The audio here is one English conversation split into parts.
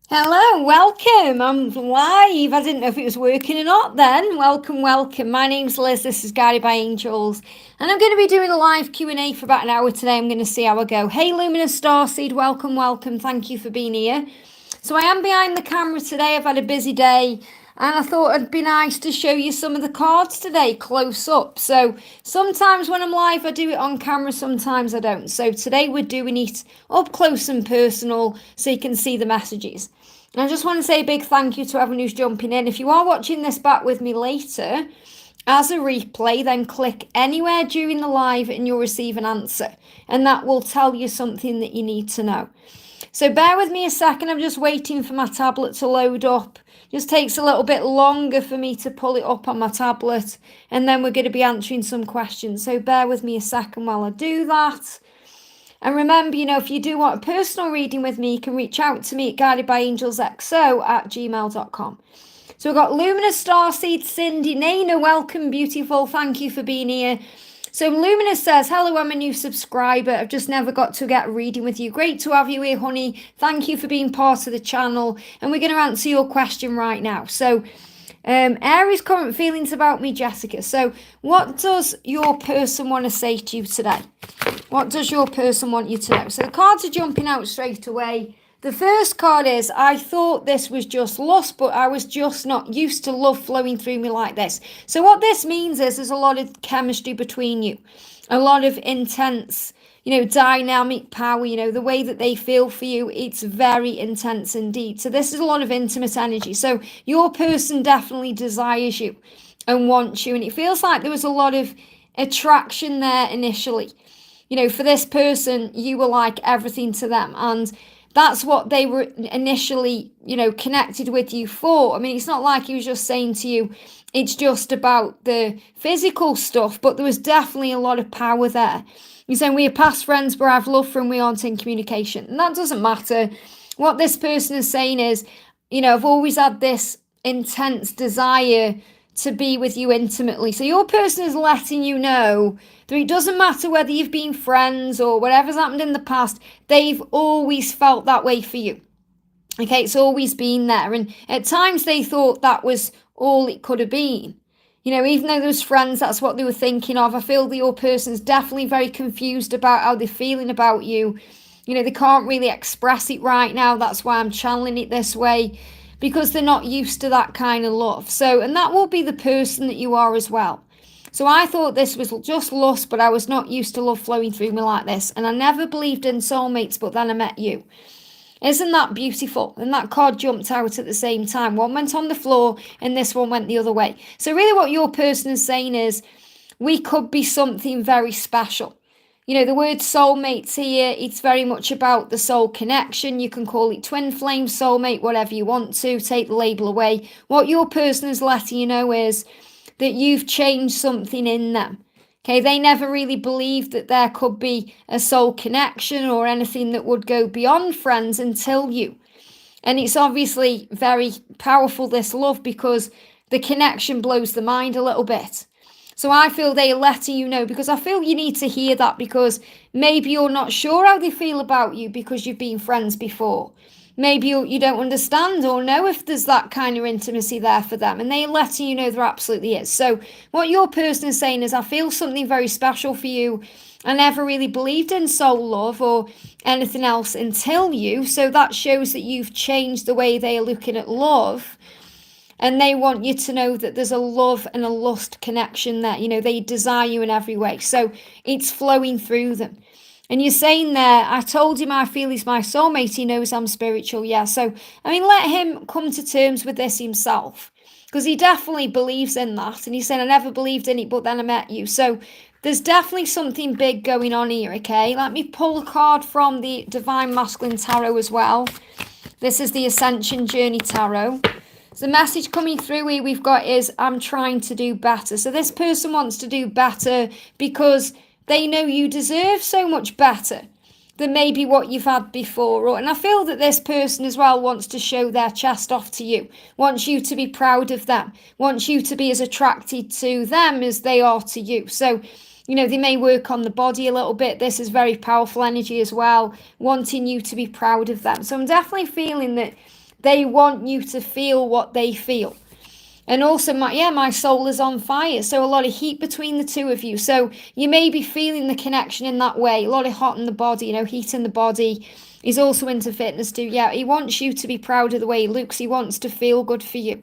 Hello, welcome. I'm live. I didn't know if it was working or not then. Welcome, welcome. My name's Liz. This is Guided by Angels. And I'm going to be doing a live Q&A for about an hour today. I'm going to see how I go. Hey, Luminous Starseed, welcome, welcome. Thank you for being here. So I am behind the camera today. I've had a busy day. And I thought it'd be nice to show you some of the cards today, close up. So sometimes when I'm live, I do it on camera. Sometimes I don't. So today we're doing it up close and personal so you can see the messages. And I just want to say a big thank you to everyone who's jumping in. If you are watching this back with me later as a replay, then click anywhere during the live and you'll receive an answer. And that will tell you something that you need to know. So bear with me a second. I'm just waiting for my tablet to load up. Just takes a little bit longer for me to pull it up on my tablet. And then we're going to be answering some questions. So bear with me a second while I do that. And remember, if you do want a personal reading with me, you can reach out to me at guidedbyangelsxo@gmail.com. So we've got Luminous Starseed, Cindy, Nana, welcome, beautiful. Thank you for being here. So Luminous says, hello, I'm a new subscriber. I've just never got to get a reading with you. Great to have you here, honey. Thank you for being part of the channel. And we're going to answer your question right now. So Aries, current feelings about me, Jessica. So what does your person want to say to you today? What does your person want you to know? So the cards are jumping out straight away. The first card is, I thought this was just lust, but I was just not used to love flowing through me like this. So what this means is there's a lot of chemistry between you. A lot of intense, dynamic power, the way that they feel for you, it's very intense indeed. So this is a lot of intimate energy. So your person definitely desires you and wants you. And it feels like there was a lot of attraction there initially. For this person, you were like everything to them. And that's what they were initially, connected with you for. I mean, it's not like he was just saying to you, it's just about the physical stuff, but there was definitely a lot of power there. He's saying we are past friends, but I have love for him, we aren't in communication. And that doesn't matter. What this person is saying is, I've always had this intense desire to be with you intimately. So your person is letting you know that it doesn't matter whether you've been friends or whatever's happened in the past, they've always felt that way for you. Okay, it's always been there. And at times they thought that was all it could have been. Even though there was friends, that's what they were thinking of. I feel that your person's definitely very confused about how they're feeling about you. They can't really express it right now. That's why I'm channeling it this way, because they're not used to that kind of love. So, and that will be the person that you are as well. So I thought this was just lust, but I was not used to love flowing through me like this. And I never believed in soulmates, but then I met you. Isn't that beautiful? And that card jumped out at the same time. One went on the floor and this one went the other way. So really what your person is saying is, we could be something very special. The word soulmates here, it's very much about the soul connection. You can call it twin flame, soulmate, whatever you want to. Take the label away. What your person is letting you know is that you've changed something in them. Okay, they never really believed that there could be a soul connection or anything that would go beyond friends until you. And it's obviously very powerful, this love, because the connection blows the mind a little bit. So I feel they're letting you know, because I feel you need to hear that, because maybe you're not sure how they feel about you because you've been friends before. Maybe you don't understand or know if there's that kind of intimacy there for them, and they're letting you know there absolutely is. So what your person is saying is, I feel something very special for you. I never really believed in soul love or anything else until you. So that shows that you've changed the way they are looking at love. And they want you to know that there's a love and a lust connection there. They desire you in every way. So it's flowing through them. And you're saying there, I told him I feel he's my soulmate. He knows I'm spiritual. Yeah. So, let him come to terms with this himself, because he definitely believes in that. And he said, I never believed in it, but then I met you. So there's definitely something big going on here. Okay. Let me pull a card from the Divine Masculine Tarot as well. This is the Ascension Journey Tarot. So the message coming through here we've got is, I'm trying to do better. So this person wants to do better because they know you deserve so much better than maybe what you've had before. And I feel that this person as well wants to show their chest off to you, wants you to be proud of them, wants you to be as attracted to them as they are to you. So, they may work on the body a little bit. This is very powerful energy as well, wanting you to be proud of them. So I'm definitely feeling that they want you to feel what they feel. And also, my soul is on fire. So a lot of heat between the two of you. So you may be feeling the connection in that way. A lot of hot in the body, heat in the body. He's also into fitness too. Yeah, he wants you to be proud of the way he looks. He wants to feel good for you.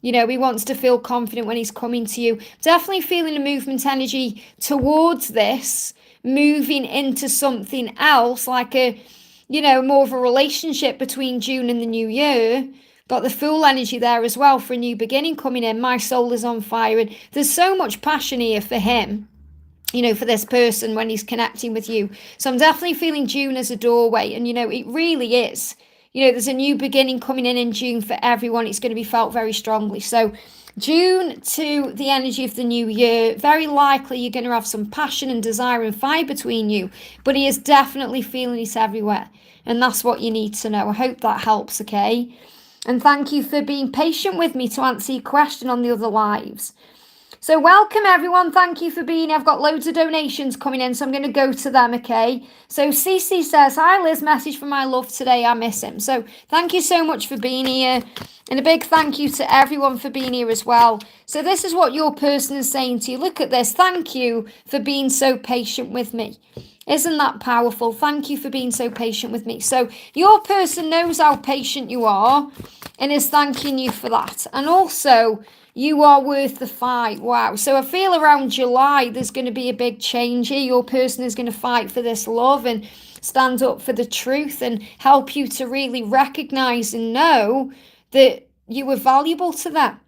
He wants to feel confident when he's coming to you. Definitely feeling a movement energy towards this, moving into something else, like more of a relationship between June and the new year. Got the Fool energy there as well for a new beginning coming in. My soul is on fire. And there's so much passion here for him, for this person when he's connecting with you. So I'm definitely feeling June as a doorway. And, it really is. There's a new beginning coming in June for everyone. It's going to be felt very strongly. So June to the energy of the new year, very likely you're going to have some passion and desire and fire between you. But he is definitely feeling it everywhere. And that's what you need to know. I hope that helps, okay? And thank you for being patient with me to answer your question on the other lives. So welcome everyone. Thank you for being here. I've got loads of donations coming in, so I'm going to go to them, okay? So CeCe says, hi Liz, message from my love today. I miss him. So thank you so much for being here. And a big thank you to everyone for being here as well. So this is what your person is saying to you. Look at this. Thank you for being so patient with me. Isn't that powerful? Thank you for being so patient with me. So your person knows how patient you are and is thanking you for that. And also, you are worth the fight. Wow. So I feel around July, there's going to be a big change here. Your person is going to fight for this love and stand up for the truth and help you to really recognize and know that you were valuable to them.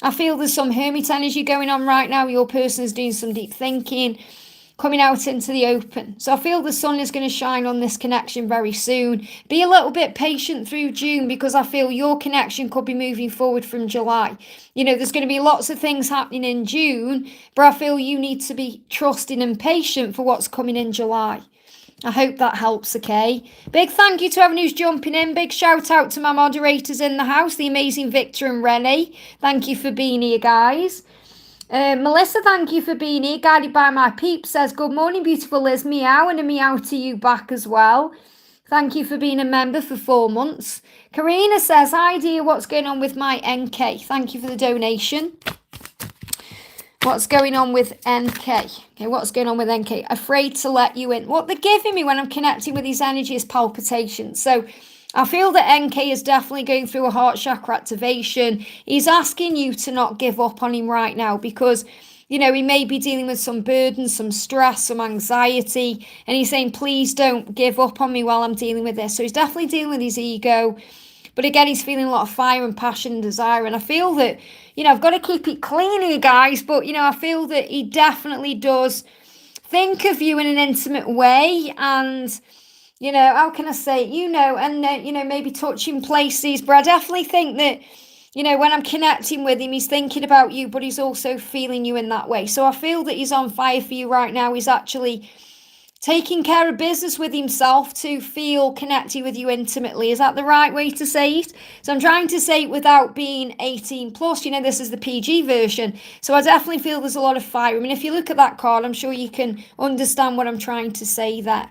I feel there's some hermit energy going on right now. Your person is doing some deep thinking, coming out into the open. So I feel the sun is going to shine on this connection very soon. Be a little bit patient through June because I feel your connection could be moving forward from July. There's going to be lots of things happening in June, but I feel you need to be trusting and patient for what's coming in July. I hope that helps, okay? Big thank you to everyone who's jumping in. Big shout out to my moderators in the house, the amazing Victor and Renee. Thank you for being here, guys. Melissa, thank you for being here. Guided by my peeps says, good morning, beautiful Liz. Meow, and a meow to you back as well. Thank you for being a member for 4 months. Karina says, hi dear, what's going on with my NK? Thank you for the donation. What's going on with NK? Okay, what's going on with NK? Afraid to let you in. What they're giving me when I'm connecting with these energies is palpitations. So I feel that NK is definitely going through a heart chakra activation. He's asking you to not give up on him right now because, he may be dealing with some burden, some stress, some anxiety. And he's saying, please don't give up on me while I'm dealing with this. So he's definitely dealing with his ego. But again, he's feeling a lot of fire and passion and desire. And I feel that, I've got to keep it clean here, guys. But, I feel that he definitely does think of you in an intimate way. And how can I say it? And, maybe touching places. But I definitely think that, when I'm connecting with him, he's thinking about you, but he's also feeling you in that way. So I feel that he's on fire for you right now. He's actually taking care of business with himself to feel connected with you intimately. Is that the right way to say it? So I'm trying to say it without being 18 plus. This is the PG version. So I definitely feel there's a lot of fire. I mean, if you look at that card, I'm sure you can understand what I'm trying to say there.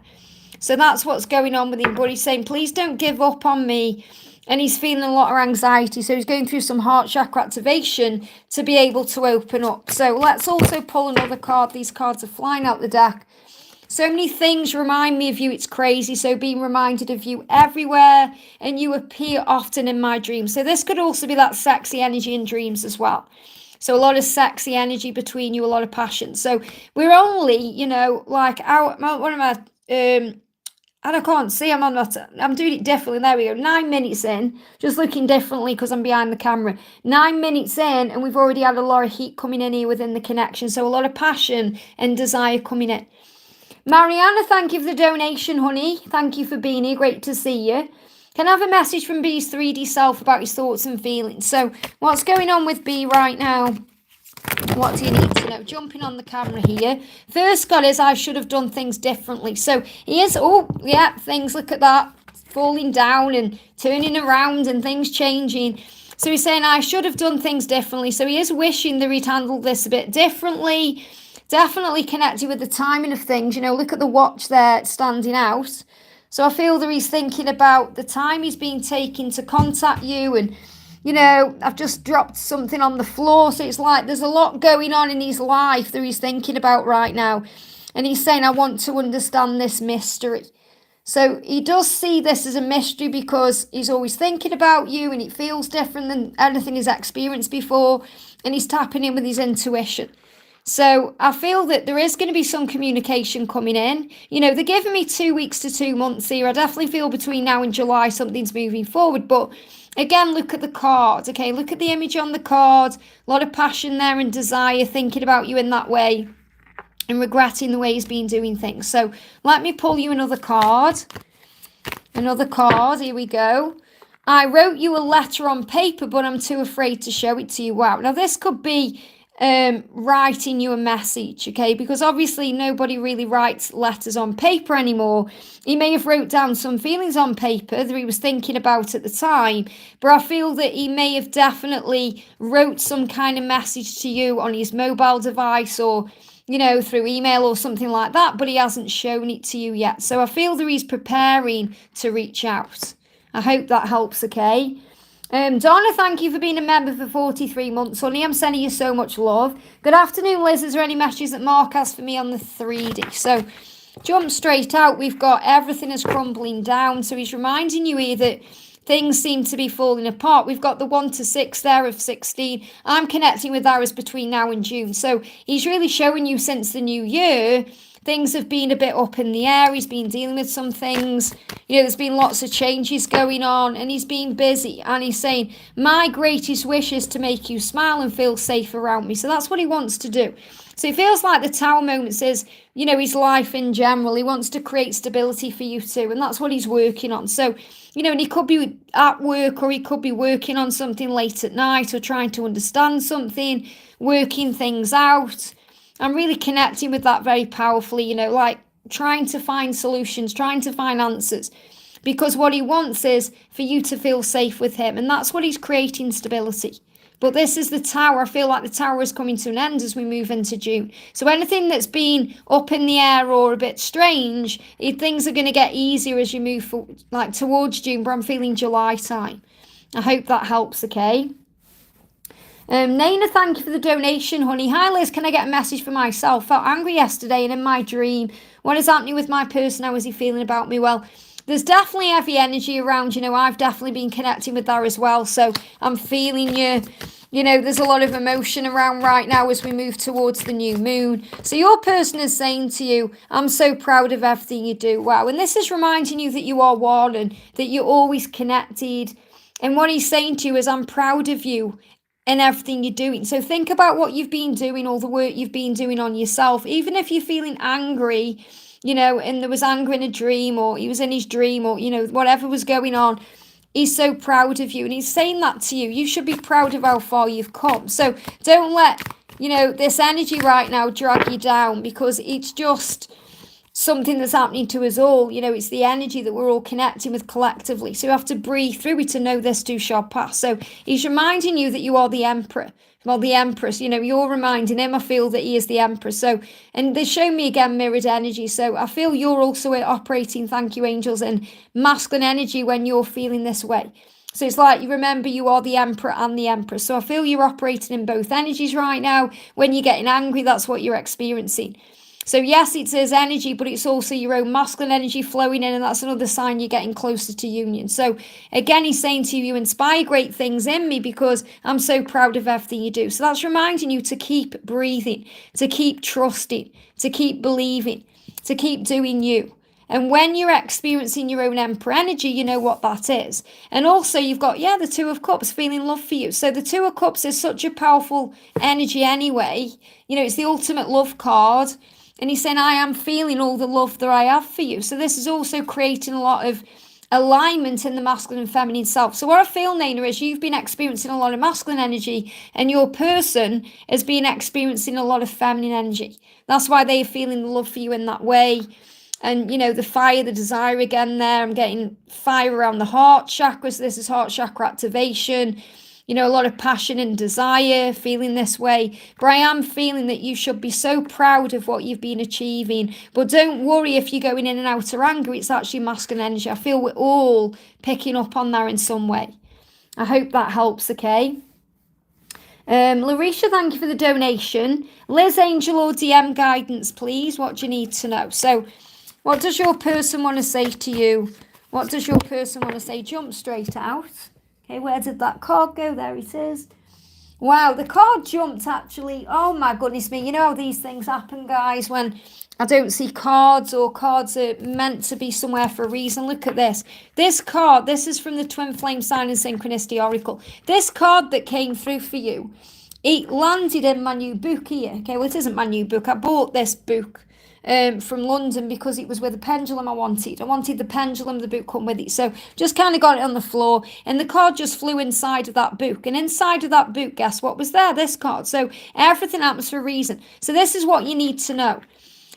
So that's what's going on with him. But he's saying, please don't give up on me. And he's feeling a lot of anxiety. So he's going through some heart chakra activation to be able to open up. So let's also pull another card. These cards are flying out the deck. So many things remind me of you. It's crazy. So being reminded of you everywhere. And you appear often in my dreams. So this could also be that sexy energy in dreams as well. So a lot of sexy energy between you. A lot of passion. So we're only, like out. What am I? And I can't see, I'm doing it differently. There we go. 9 minutes in, just looking differently because I'm behind the camera. 9 minutes in, and we've already had a lot of heat coming in here within the connection. So a lot of passion and desire coming in. Mariana, thank you for the donation, honey. Thank you for being here. Great to see you. Can I have a message from B's 3D self about his thoughts and feelings? So what's going on with B right now? What do you need to know? Jumping on the camera here. First God is I should have done things differently. So he is, things, look at that, falling down and turning around and things changing. So he's saying I should have done things differently. So he is wishing that he'd handled this a bit differently. Definitely connected with the timing of things. Look at the watch there standing out. So I feel that he's thinking about the time he's been taking to contact you, and I've just dropped something on the floor. So it's like there's a lot going on in his life that he's thinking about right now. And he's saying, I want to understand this mystery. So he does see this as a mystery because he's always thinking about you, and it feels different than anything he's experienced before. And he's tapping in with his intuition. So I feel that there is going to be some communication coming in. They're giving me 2 weeks to 2 months here. I definitely feel between now and July something's moving forward. But again, look at the card, okay? Look at the image on the card. A lot of passion there and desire, thinking about you in that way and regretting the way he's been doing things. So let me pull you another card. Another card. Here we go. I wrote you a letter on paper, but I'm too afraid to show it to you. Wow. Now, this could be writing you a message, okay, because obviously nobody really writes letters on paper anymore. He may have wrote down some feelings on paper that he was thinking about at the time, but I feel that he may have definitely wrote some kind of message to you on his mobile device, or through email or something like that, but he hasn't shown it to you yet. So I feel that he's preparing to reach out. I hope that helps, okay? Donna, thank you for being a member for 43 months, honey. I'm sending you so much love. Good afternoon, Liz. Is there any messages that Mark has for me on the 3D? So, jump straight out. We've got everything is crumbling down. So, he's reminding you here that things seem to be falling apart. We've got the 1 to 6 there of 16. I'm connecting with Aries between now and June. So, he's really showing you since the new year, things have been a bit up in the air. He's been dealing with some things. There's been lots of changes going on, and he's been busy. And he's saying, my greatest wish is to make you smile and feel safe around me. So that's what he wants to do. So it feels like the Tower moment says, his life in general. He wants to create stability for you too. And that's what he's working on. So, and he could be at work, or he could be working on something late at night, or trying to understand something, working things out. I'm really connecting with that very powerfully, like trying to find solutions, trying to find answers, because what he wants is for you to feel safe with him. And that's what he's creating, stability. But this is the Tower. I feel like the Tower is coming to an end as we move into June. So anything that's been up in the air or a bit strange, things are going to get easier as you move forward, like towards June, but I'm feeling July time. I hope that helps, okay? Naina, thank you for the donation, honey. Hi, Liz. Can I get a message for myself? Felt angry yesterday and in my dream. What is happening with my person? How is he feeling about me? Well, there's definitely heavy energy around. I've definitely been connecting with that as well. So I'm feeling you. There's a lot of emotion around right now as we move towards the new moon. So your person is saying to you, I'm so proud of everything you do. Wow. And this is reminding you that you are one and that you're always connected. And what he's saying to you is, I'm proud of you and everything you're doing. So think about what you've been doing, all the work you've been doing on yourself. Even if you're feeling angry, and there was anger in a dream, or he was in his dream, or, whatever was going on, he's so proud of you. And he's saying that to you. You should be proud of how far you've come. So don't let, this energy right now drag you down, because it's just something that's happening to us all. It's the energy that we're all connecting with collectively. So you have to breathe through it to know this too shall pass. So he's reminding you that you are the emperor. Well, the empress, you're reminding him. I feel that he is the empress. So, and they show me again mirrored energy. So I feel you're also operating, thank you, angels, in masculine energy when you're feeling this way. So it's like, you remember you are the emperor and the empress. So I feel you're operating in both energies right now. When you're getting angry, that's what you're experiencing. So yes, it's his energy, but it's also your own masculine energy flowing in, and that's another sign you're getting closer to union. So again, he's saying to you, you inspire great things in me because I'm so proud of everything you do. So that's reminding you to keep breathing, to keep trusting, to keep believing, to keep doing you. And when you're experiencing your own emperor energy, you know what that is. And also you've got, the Two of Cups, feeling love for you. So the Two of Cups is such a powerful energy anyway. It's the ultimate love card. And he's saying, I am feeling all the love that I have for you. So this is also creating a lot of alignment in the masculine and feminine self. So what I feel, Naina, is you've been experiencing a lot of masculine energy, and your person has been experiencing a lot of feminine energy. That's why they're feeling the love for you in that way. And, the fire, the desire again there. I'm getting fire around the heart chakras. This is heart chakra activation. you know, a lot of passion and desire, feeling this way. But I am feeling that you should be so proud of what you've been achieving. But don't worry if you're going in and out of anger. It's actually masculine energy. I feel we're all picking up on that in some way. I hope that helps, okay? Larisha, thank you for the donation. Liz, angel or DM guidance, please. What do you need to know? So, what does your person want to say to you? What does your person want to say? Jump straight out. Okay, where did that card go? There it is. Wow, the card jumped actually. Oh my goodness me. You know how these things happen, guys, when I don't see cards or cards are meant to be somewhere for a reason. Look at this. This card, this is from the Twin Flame Sign and Synchronicity Oracle. This card that came through for you, it landed in my new book here. Okay, well, it isn't my new book. I bought this book from London because it was with a pendulum I wanted. I wanted the pendulum, the book come with it. So just kind of got it on the floor and the card just flew inside of that book. And inside of that book, guess what was there? This card. So everything happens for a reason. So this is what you need to know.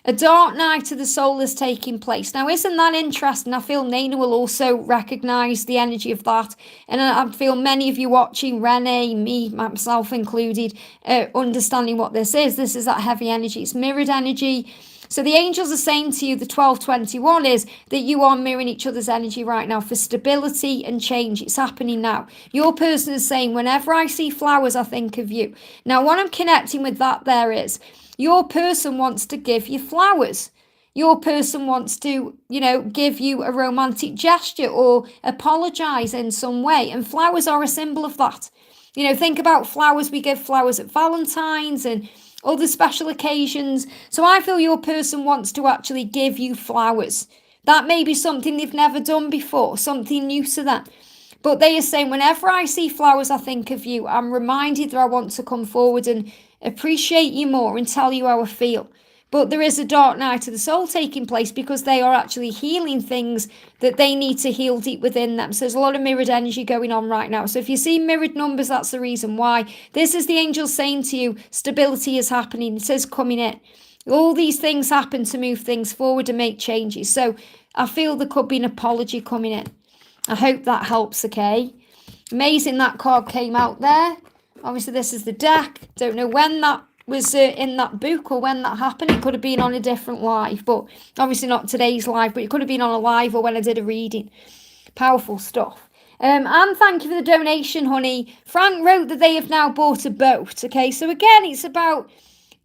A dark night of the soul is taking place. Now, isn't that interesting? I feel Nana will also recognise the energy of that. And I feel many of you watching, Renee, me, myself included, understanding what this is. This is that heavy energy. It's mirrored energy. So the angels are saying to you, the 1221 is that you are mirroring each other's energy right now for stability and change. It's happening now. Your person is saying, whenever I see flowers, I think of you. Now, what I'm connecting with that there is, your person wants to give you flowers. Your person wants to, you know, give you a romantic gesture or apologise in some way. And flowers are a symbol of that. You know, think about flowers. We give flowers at Valentine's and other special occasions. So I feel your person wants to actually give you flowers. That may be something they've never done before, something new to them. But they are saying, whenever I see flowers, I think of you. I'm reminded that I want to come forward and appreciate you more and tell you how I feel. But there is a dark night of the soul taking place because they are actually healing things that they need to heal deep within them. So there's a lot of mirrored energy going on right now. So if you see mirrored numbers, that's the reason why. This is the angel saying to you, stability is happening. It says coming in. All these things happen to move things forward and make changes. So I feel there could be an apology coming in. I hope that helps, okay? Amazing that card came out there. Obviously, this is the deck. Don't know when that was in that book or when that happened. It could have been on a different live, but obviously not today's live, but it could have been on a live or when I did a reading. Powerful stuff. And thank you for the donation, honey. Frank wrote that they have now bought a boat. Okay, so again, it's about,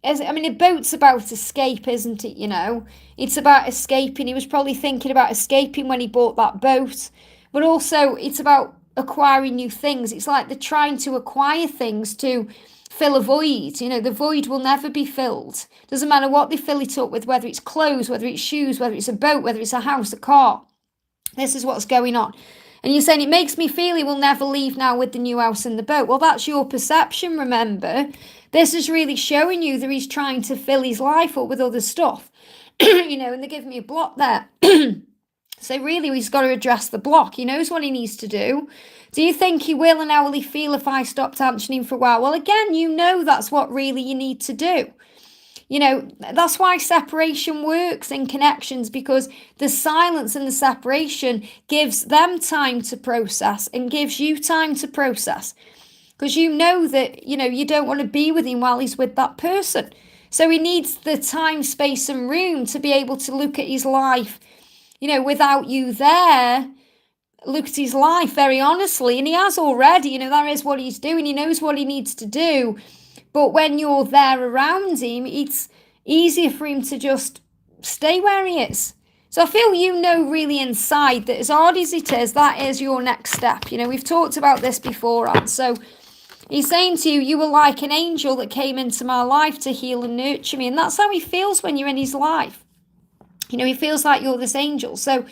I mean, a boat's about escape, isn't it? You know, it's about escaping. He was probably thinking about escaping when he bought that boat, but also it's about acquiring new things. It's like they're trying to acquire things to fill a void. You know, the void will never be filled. Doesn't matter what they fill it up with, whether it's clothes, whether it's shoes, whether it's a boat, whether it's a house, a car. This is what's going on. And you're saying, it makes me feel he will never leave now with the new house and the boat. Well, that's your perception, remember. This is really showing you that he's trying to fill his life up with other stuff. You know, and they're giving me a block there. So really, he's got to address the block. He knows what he needs to do. Do you think he will, and how will he feel if I stopped answering for a while? Well, again, you know that's what really you need to do. You know, that's why separation works in connections, because the silence and the separation gives them time to process and gives you time to process. Because you know that, you know, you don't want to be with him while he's with that person. So he needs the time, space and room to be able to look at his life, you know, without you there. Look at his life very honestly, and he has already, you know, that is what he's doing. He knows what he needs to do. But when you're there around him, it's easier for him to just stay where he is. So I feel you know really inside that as hard as it is, that is your next step. You know, we've talked about this beforehand. So he's saying to you, you were like an angel that came into my life to heal and nurture me. And that's how he feels when you're in his life. You know, he feels like you're this angel. So,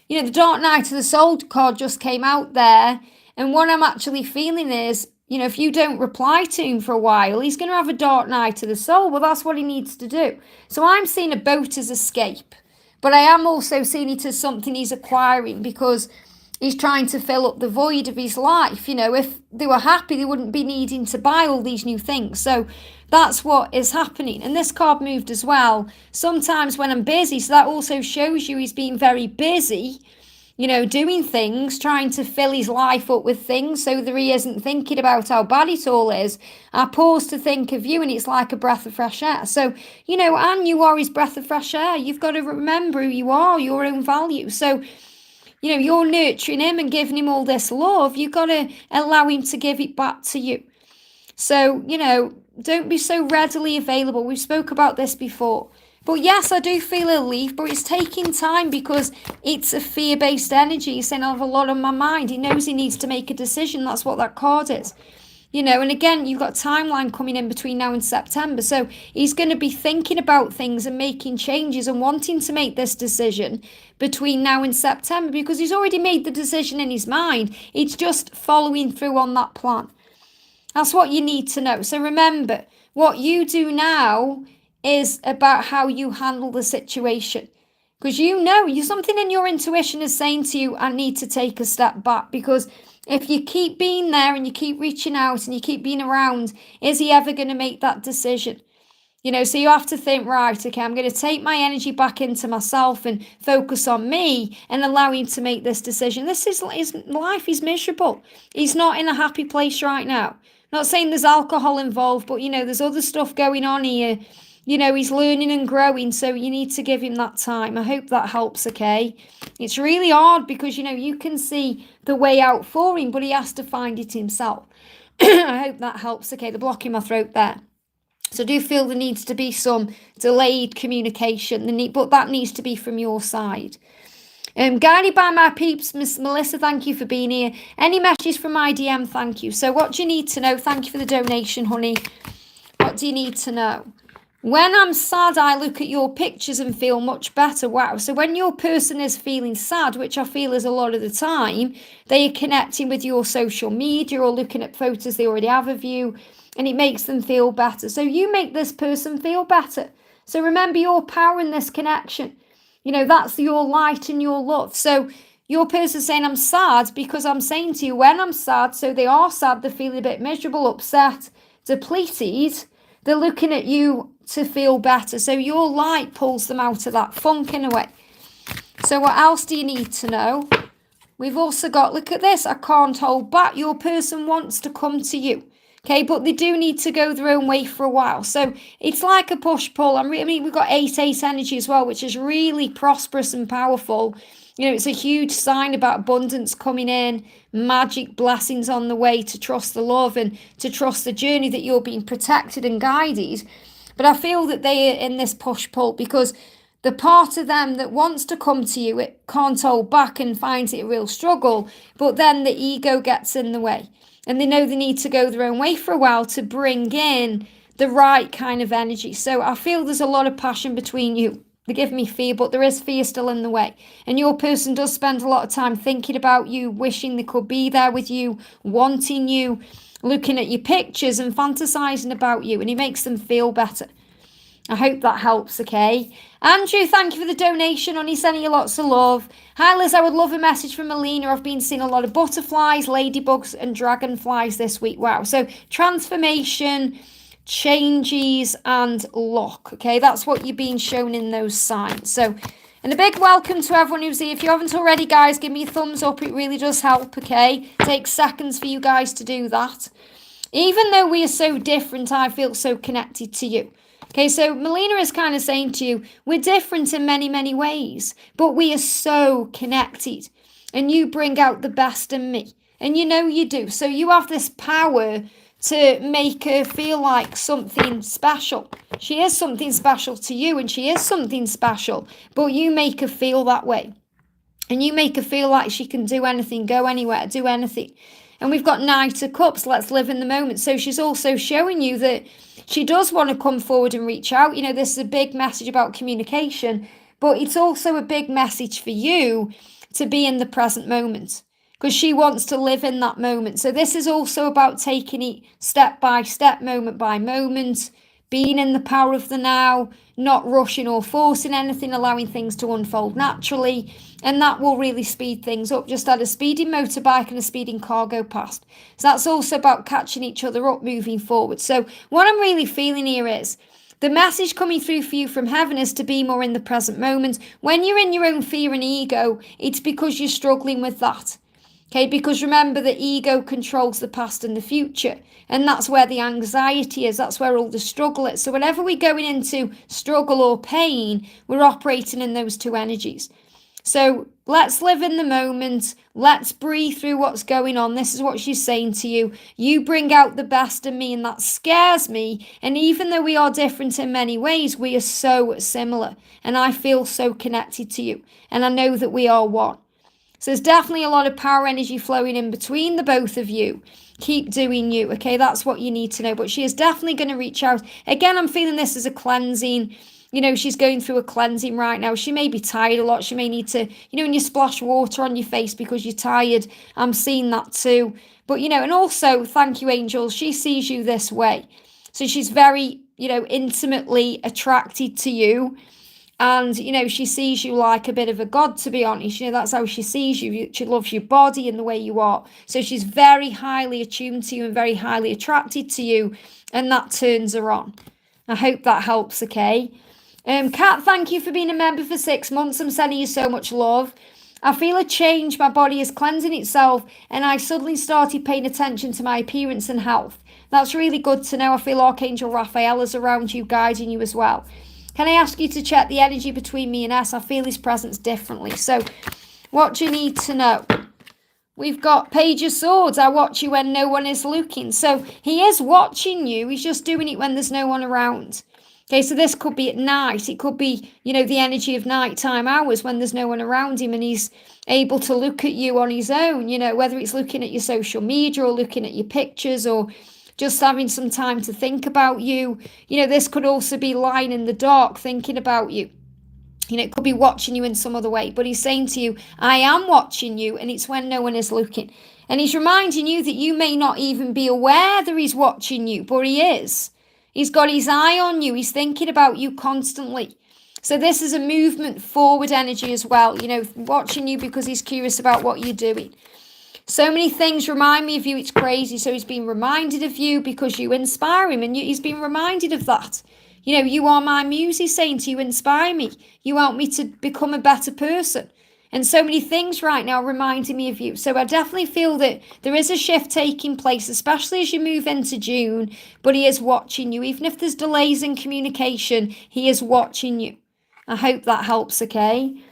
you know, the Dark Night of the Soul card just came out there. And what I'm actually feeling is, you know, if you don't reply to him for a while, he's going to have a dark night of the soul. Well, that's what he needs to do. So I'm seeing a boat as escape. But I am also seeing it as something he's acquiring, because he's trying to fill up the void of his life. You know, if they were happy, they wouldn't be needing to buy all these new things. So that's what is happening. And this card moved as well. Sometimes when I'm busy, so that also shows you he's being very busy. doing things, trying to fill his life up with things so that he isn't thinking about how bad it all is. I pause to think of you and it's like a breath of fresh air. So, and you are his breath of fresh air. You've got to remember who you are, your own value. So, you're nurturing him and giving him all this love. You've got to allow him to give it back to you. So, don't be so readily available. We spoke about this before. But yes, I do feel he'll leave, but it's taking time because it's a fear-based energy. He's saying I have a lot on my mind. He knows he needs to make a decision. That's what that card is. And again, you've got timeline coming in between now and September. So he's going to be thinking about things and making changes and wanting to make this decision between now and September because he's already made the decision in his mind. It's just following through on that plan. That's what you need to know. So remember, what you do now is about how you handle the situation. Because something in your intuition is saying to you, I need to take a step back. Because if you keep being there and you keep reaching out and you keep being around, is he ever going to make that decision? So you have to think, right, okay, I'm going to take my energy back into myself and focus on me and allow him to make this decision. His life is miserable. He's not in a happy place right now. Not saying there's alcohol involved, but, there's other stuff going on here. He's learning and growing, so you need to give him that time. I hope that helps, okay? It's really hard because, you can see the way out for him, but he has to find it himself. I hope that helps, okay? The block in my throat there. So I do feel there needs to be some delayed communication, but that needs to be from your side. Guided by my peeps, Miss Melissa, thank you for being here. Any messages from my DM, thank you. So what do you need to know? Thank you for the donation, honey. What do you need to know? When I'm sad, I look at your pictures and feel much better. Wow. So when your person is feeling sad, which I feel is a lot of the time, they are connecting with your social media or looking at photos they already have of you, and it makes them feel better. So you make this person feel better. So remember your power in this connection. That's your light and your love. So your person saying, I'm sad because I'm saying to you, when I'm sad, so they are sad, they're feeling a bit miserable, upset, depleted, they're looking at you to feel better. So your light pulls them out of that funk in a way. So what else do you need to know? We've also got, look at this, I can't hold back. Your person wants to come to you. Okay, but they do need to go their own way for a while. So it's like a push-pull. We've got 8-8 energy as well, which is really prosperous and powerful. It's a huge sign about abundance coming in, magic blessings on the way, to trust the love and to trust the journey that you're being protected and guided. But I feel that they are in this push-pull because the part of them that wants to come to you, it can't hold back and finds it a real struggle. But then the ego gets in the way. And they know they need to go their own way for a while to bring in the right kind of energy. So I feel there's a lot of passion between you. They give me fear, but there is fear still in the way. And your person does spend a lot of time thinking about you, wishing they could be there with you, wanting you, looking at your pictures and fantasizing about you. And it makes them feel better. I hope that helps, okay? Andrew, thank you for the donation. Honey, sending you lots of love. Hi, Liz, I would love a message from Molina. I've been seeing a lot of butterflies, ladybugs, and dragonflies this week. Wow. So transformation, changes, and luck, okay? That's what you're being shown in those signs. So, and a big welcome to everyone who's here. If you haven't already, guys, give me a thumbs up. It really does help, okay? It takes seconds for you guys to do that. Even though we are so different, I feel so connected to you. Okay, so Molina is kind of saying to you, we're different in many, many ways, but we are so connected. And you bring out the best in me. And you do. So you have this power to make her feel like something special. She is something special to you, and she is something special. But you make her feel that way. And you make her feel like she can do anything, go anywhere, do anything. And we've got Knight of Cups, let's live in the moment. So she's also showing you that she does want to come forward and reach out. This is a big message about communication, but it's also a big message for you to be in the present moment because she wants to live in that moment. So this is also about taking it step by step, moment by moment, being in the power of the now, not rushing or forcing anything, allowing things to unfold naturally. And that will really speed things up. Just had a speeding motorbike and a speeding car go past. So that's also about catching each other up moving forward. So what I'm really feeling here is The message coming through for you from heaven is to be more in the present moment. When you're in your own fear and ego, it's because you're struggling with that. Okay, because remember the ego controls the past and the future. And that's where the anxiety is. That's where all the struggle is. So whenever we're going into struggle or pain, we're operating in those two energies. So let's live in the moment. Let's breathe through what's going on. This is what she's saying to you. You bring out the best in me, and that scares me. And even though we are different in many ways, we are so similar. And I feel so connected to you. And I know that we are one. So there's definitely a lot of power energy flowing in between the both of you. Keep doing you, okay? That's what you need to know. But she is definitely going to reach out. Again, I'm feeling this as a cleansing. You know, she's going through a cleansing right now. She may be tired a lot. She may need to, you know, when you splash water on your face because you're tired. I'm seeing that too. But, you know, and also, thank you, angels. She sees you this way. So she's very, you know, intimately attracted to you. And, you know, she sees you like a bit of a god, to be honest. You know, that's how she sees you. She loves your body and the way you are. So she's very highly attuned to you and very highly attracted to you. And that turns her on. I hope that helps, okay? Kat, thank you for being a member for 6 months. I'm sending you so much love. I feel a change. My body is cleansing itself. And I suddenly started paying attention to my appearance and health. That's really good to know. I feel Archangel Raphael is around you, guiding you as well. Can I ask you to check the energy between me and S? I feel his presence differently. So what do you need to know? We've got Page of Swords. I watch you when no one is looking. So he is watching you. He's just doing it when there's no one around. Okay, so this could be at night. It could be, you know, the energy of nighttime hours when there's no one around him and he's able to look at you on his own, you know, whether it's looking at your social media or looking at your pictures or just having some time to think about you. You know, this could also be lying in the dark thinking about you. You know, it could be watching you in some other way. But he's saying to you, I am watching you, and it's when no one is looking. And he's reminding you that you may not even be aware that he's watching you, but he is. He's got his eye on you. He's thinking about you constantly. So this is a movement forward energy as well. You know, watching you because he's curious about what you're doing. So many things remind me of you. It's crazy. So he's been reminded of you because you inspire him. And he's been reminded of that. You know, you are my muse, he's saying to you, inspire me. You help me to become a better person. And so many things right now reminding me of you. So I definitely feel that there is a shift taking place, especially as you move into June. But he is watching you. Even if there's delays in communication, he is watching you. I hope that helps, okay?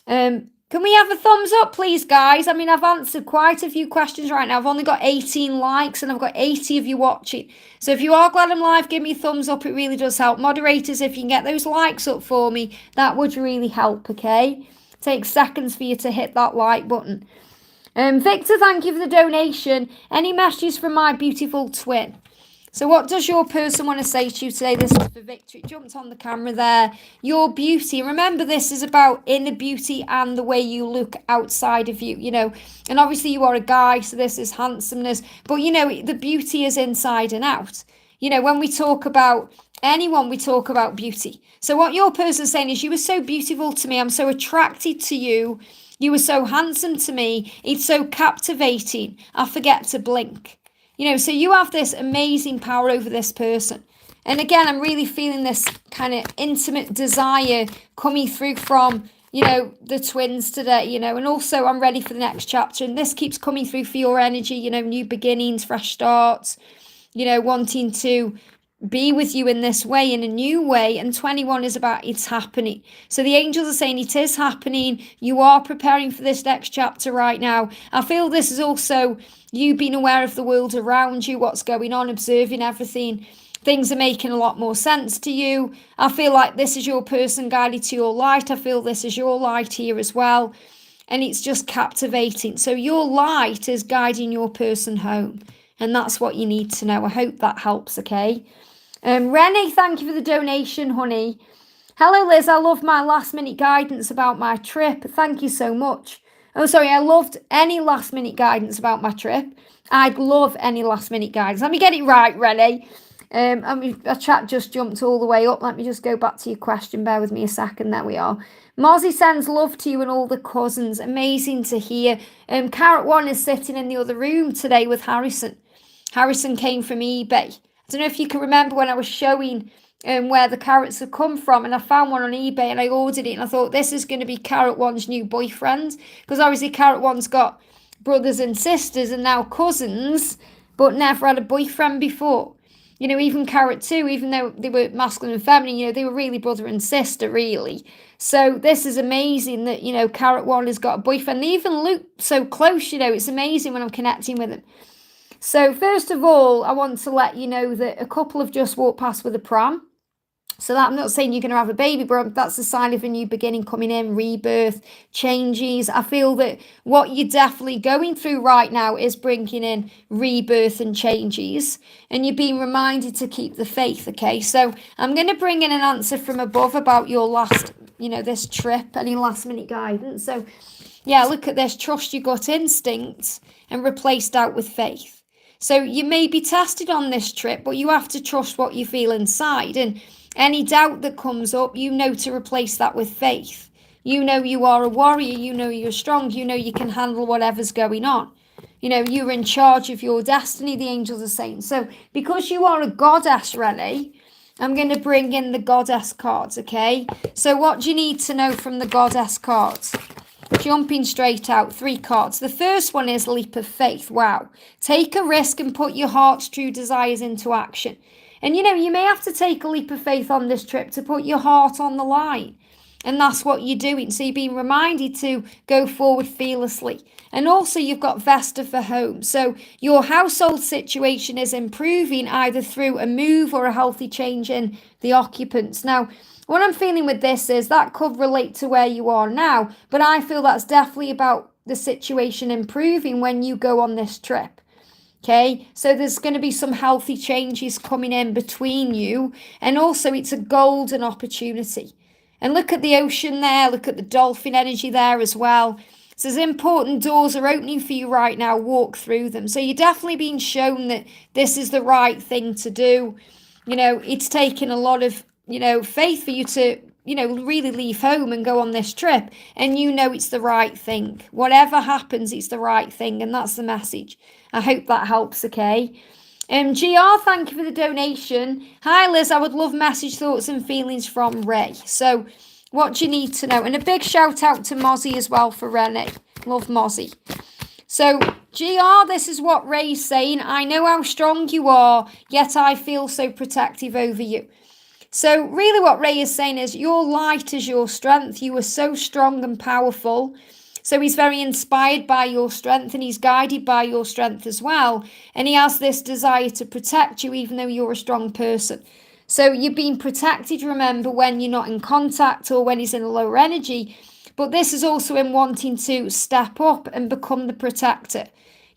Can we have a thumbs up, please, guys? I mean, I've answered quite a few questions right now. I've only got 18 likes and I've got 80 of you watching. So if you are glad I'm live, give me a thumbs up. It really does help. Moderators, if you can get those likes up for me, that would really help, okay? Takes seconds for you to hit that like button. Victor, thank you for the donation. Any messages from my beautiful twin? So what does your person want to say to you today? This is for Victor. It jumped on the camera there. Your beauty. Remember, this is about inner beauty and the way you look outside of you, you know. And obviously you are a guy, so this is handsomeness. But, you know, the beauty is inside and out. You know, when we talk about anyone, we talk about beauty. So what your person's saying is, you were so beautiful to me. I'm so attracted to you. You were so handsome to me. It's so captivating. I forget to blink. You know, so you have this amazing power over this person. And again, I'm really feeling this kind of intimate desire coming through from, you know, the twins today, you know, and also I'm ready for the next chapter. And this keeps coming through for your energy, you know, new beginnings, fresh starts, you know, wanting to be with you in this way, in a new way. And 21 is about it's happening. So the angels are saying it is happening. You are preparing for this next chapter right now. I feel this is also you being aware of the world around you, what's going on, observing everything. Things are making a lot more sense to you. I feel like this is your person guided to your light. I feel this is your light here as well. And it's just captivating. So your light is guiding your person home. And that's what you need to know. I hope that helps, okay? Renee, thank you for the donation, honey. Hello, Liz. I love my last minute guidance about my trip. Thank you so much. Oh, sorry. I loved any last minute guidance about my trip. I'd love any last minute guidance. Let me get it right, Renee. I mean, a chat just jumped all the way up. Let me just go back to your question. Bear with me a second. There we are. Mozzie sends love to you and all the cousins. Amazing to hear. Carrot One is sitting in the other room today with Harrison. Harrison came from eBay. I don't know if you can remember when I was showing where the carrots have come from, and I found one on eBay and I ordered it, and I thought this is going to be Carrot One's new boyfriend, because obviously Carrot One's got brothers and sisters and now cousins, but never had a boyfriend before. You know, even Carrot 2, even though they were masculine and feminine, you know, they were really brother and sister, really. So this is amazing that, you know, Carrot 1 has got a boyfriend. They even look so close, you know, it's amazing when I'm connecting with them. So first of all, I want to let you know that a couple have just walked past with a pram. So that, I'm not saying you're going to have a baby, but that's a sign of a new beginning coming in, rebirth, changes. I feel that what you're definitely going through right now is bringing in rebirth and changes. And you're being reminded to keep the faith, okay? So I'm going to bring in an answer from above about your last, you know, this trip, any last minute guidance. So yeah, look at this, trust your gut instincts and replace doubt with faith. So you may be tested on this trip, but you have to trust what you feel inside. And any doubt that comes up, you know to replace that with faith. You know you are a warrior. You know you're strong. You know you can handle whatever's going on. You know, you're in charge of your destiny, the angels are saying. So because you are a goddess, Renee, I'm going to bring in the goddess cards, okay? So what do you need to know from the goddess cards? Jumping straight out, 3 cards. The first one is leap of faith. Wow. Take a risk and put your heart's true desires into action. And, you know, you may have to take a leap of faith on this trip to put your heart on the line. And that's what you're doing. So you're being reminded to go forward fearlessly. And also you've got Vesta for home. So your household situation is improving either through a move or a healthy change in the occupants. Now, what I'm feeling with this is that could relate to where you are now. But I feel that's definitely about the situation improving when you go on this trip. Okay, so there's going to be some healthy changes coming in between you. And also it's a golden opportunity. And look at the ocean there. Look at the dolphin energy there as well. So there's important doors are opening for you right now. Walk through them. So you're definitely being shown that this is the right thing to do. You know, it's taken a lot of, you know, faith for you to, you know, really leave home and go on this trip. And you know it's the right thing. Whatever happens, it's the right thing. And that's the message. I hope that helps, okay? GR, thank you for the donation. Hi, Liz, I would love message, thoughts and feelings from Ray. So what do you need to know? And a big shout out to Mozzie as well for Renee. Love Mozzie. So, GR, this is what Ray's saying. I know how strong you are, yet I feel so protective over you. So really what Ray is saying is your light is your strength. You are so strong and powerful. So he's very inspired by your strength and he's guided by your strength as well. And he has this desire to protect you even though you're a strong person. So you're being protected, remember, when you're not in contact or when he's in a lower energy. But this is also him wanting to step up and become the protector.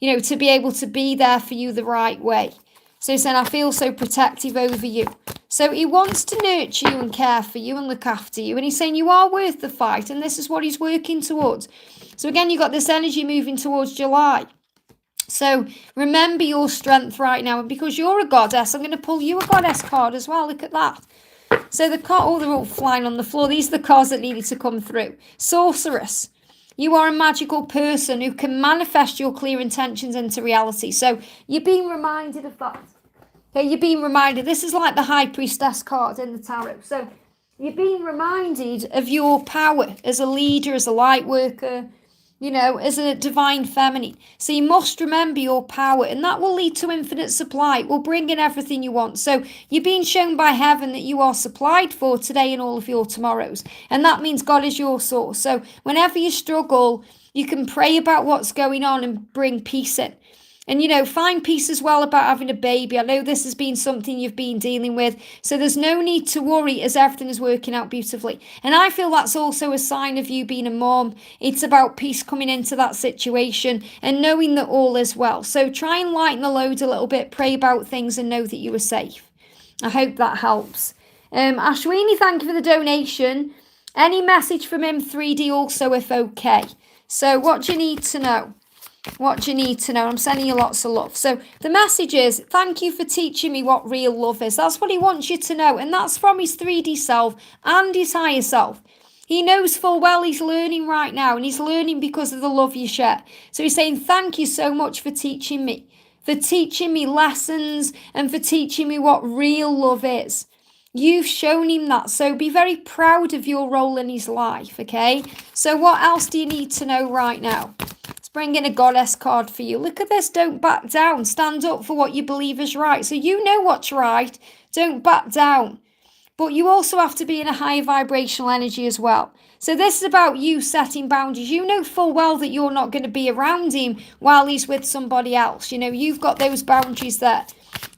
You know, to be able to be there for you the right way. So he's saying, I feel so protective over you. So he wants to nurture you and care for you and look after you. And he's saying you are worth the fight. And this is what he's working towards. So again, you've got this energy moving towards July. So remember your strength right now. And because you're a goddess, I'm going to pull you a goddess card as well. Look at that. So the card, oh, they're all flying on the floor. These are the cards that needed to come through. Sorceress. You are a magical person who can manifest your clear intentions into reality. So you're being reminded of that. Okay, you're being reminded. This is like the High Priestess card in the tarot. So you're being reminded of your power as a leader, as a light worker, you know, as a divine feminine. So you must remember your power, and that will lead to infinite supply. It will bring in everything you want. So you're being shown by heaven that you are supplied for today and all of your tomorrows. And that means God is your source. So whenever you struggle, you can pray about what's going on and bring peace in. And, you know, find peace as well about having a baby. I know this has been something you've been dealing with. So there's no need to worry as everything is working out beautifully. And I feel that's also a sign of you being a mom. It's about peace coming into that situation and knowing that all is well. So try and lighten the load a little bit. Pray about things and know that you are safe. I hope that helps. Ashwini, thank you for the donation. Any message from him 3D also if okay. So what do you need to know? What do you need to know? I'm sending you lots of love. So the message is, thank you for teaching me what real love is. That's what he wants you to know. And that's from his 3D self and his higher self. He knows full well he's learning right now. And he's learning because of the love you share. So he's saying, thank you so much for teaching me. For teaching me lessons and for teaching me what real love is. You've shown him that, so be very proud of your role in his life, okay? So what else do you need to know right now? Let's bring in a goddess card for you. Look at this. Don't back down. Stand up for what you believe is right. So you know what's right. Don't back down. But you also have to be in a higher vibrational energy as well. So this is about you setting boundaries. You know full well that you're not going to be around him while he's with somebody else. You know, you've got those boundaries there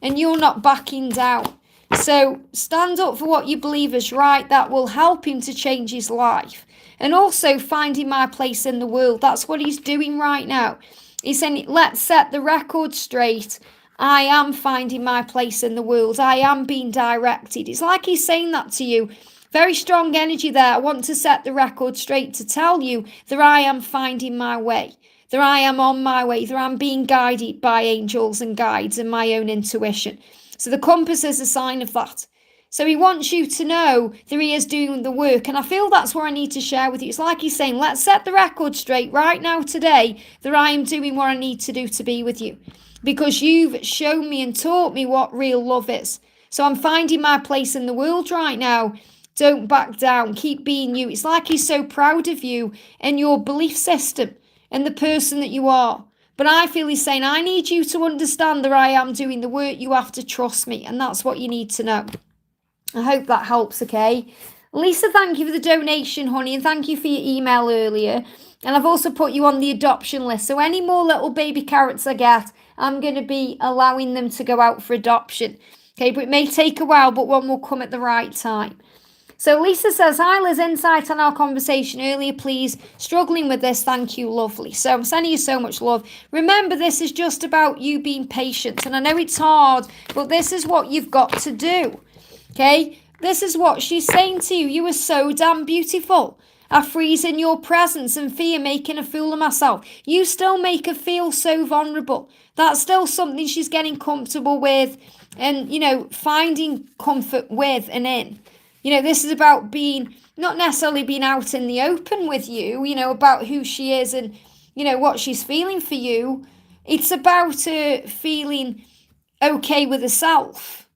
and you're not backing down. So stand up for what you believe is right. That will help him to change his life. And also finding my place in the world. That's what he's doing right now. He's saying, let's set the record straight. I am finding my place in the world. I am being directed. It's like he's saying that to you. Very strong energy there. I want to set the record straight to tell you that I am finding my way. That I am on my way. That I'm being guided by angels and guides and my own intuition. So the compass is a sign of that. So he wants you to know that he is doing the work. And I feel that's what I need to share with you. It's like he's saying, let's set the record straight right now today that I am doing what I need to do to be with you. Because you've shown me and taught me what real love is. So I'm finding my place in the world right now. Don't back down. Keep being you. It's like he's so proud of you and your belief system and the person that you are. But I feel he's saying, I need you to understand that I am doing the work. You have to trust me. And that's what you need to know. I hope that helps, okay? Lisa, thank you for the donation, honey. And thank you for your email earlier. And I've also put you on the adoption list. So any more little baby carrots I get, I'm going to be allowing them to go out for adoption. Okay, but it may take a while, but one will come at the right time. So Lisa says, hi Liz, insight on our conversation earlier, please. Struggling with this, thank you, lovely. So I'm sending you so much love. Remember, this is just about you being patient. And I know it's hard, but this is what you've got to do. Okay, this is what she's saying to you. You are so damn beautiful. I freeze in your presence and fear making a fool of myself. You still make her feel so vulnerable. That's still something she's getting comfortable with and, you know, finding comfort with and in. You know, this is about being, not necessarily being out in the open with you, you know, about who she is and, you know, what she's feeling for you. It's about her feeling okay with herself.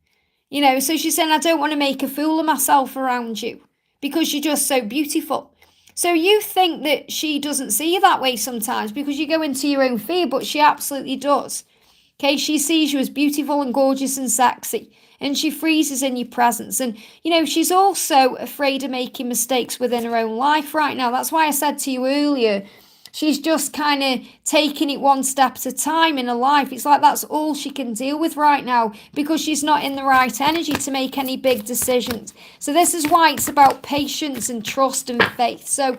You know, so she's saying, I don't want to make a fool of myself around you because you're just so beautiful. So you think that she doesn't see you that way sometimes because you go into your own fear, but she absolutely does. Okay, she sees you as beautiful and gorgeous and sexy. And she freezes in your presence. And, you know, she's also afraid of making mistakes within her own life right now. That's why I said to you earlier, she's just kind of taking it one step at a time in her life. It's like that's all she can deal with right now because she's not in the right energy to make any big decisions. So this is why it's about patience and trust and faith. So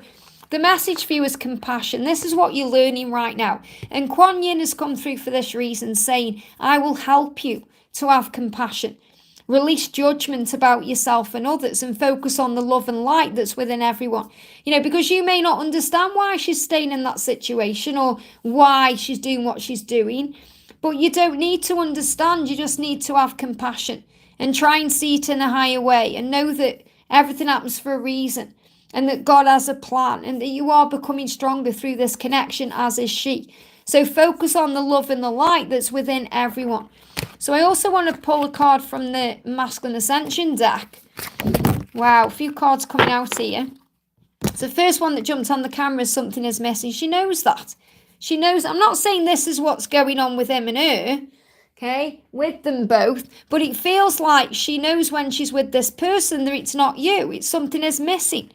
the message for you is compassion. This is what you're learning right now. And Kuan Yin has come through for this reason, saying, I will help you to have compassion. Release judgment about yourself and others and focus on the love and light that's within everyone. You know, because you may not understand why she's staying in that situation or why she's doing what she's doing, but you don't need to understand. You just need to have compassion and try and see it in a higher way and know that everything happens for a reason and that God has a plan and that you are becoming stronger through this connection, as is she. So focus on the love and the light that's within everyone. So I also want to pull a card from the Masculine Ascension deck. Wow, a few cards coming out here. So the first one that jumped on the camera is something is missing. She knows that. She knows. I'm not saying this is what's going on with him and her, okay, with them both, but it feels like she knows when she's with this person that it's not you. It's something is missing.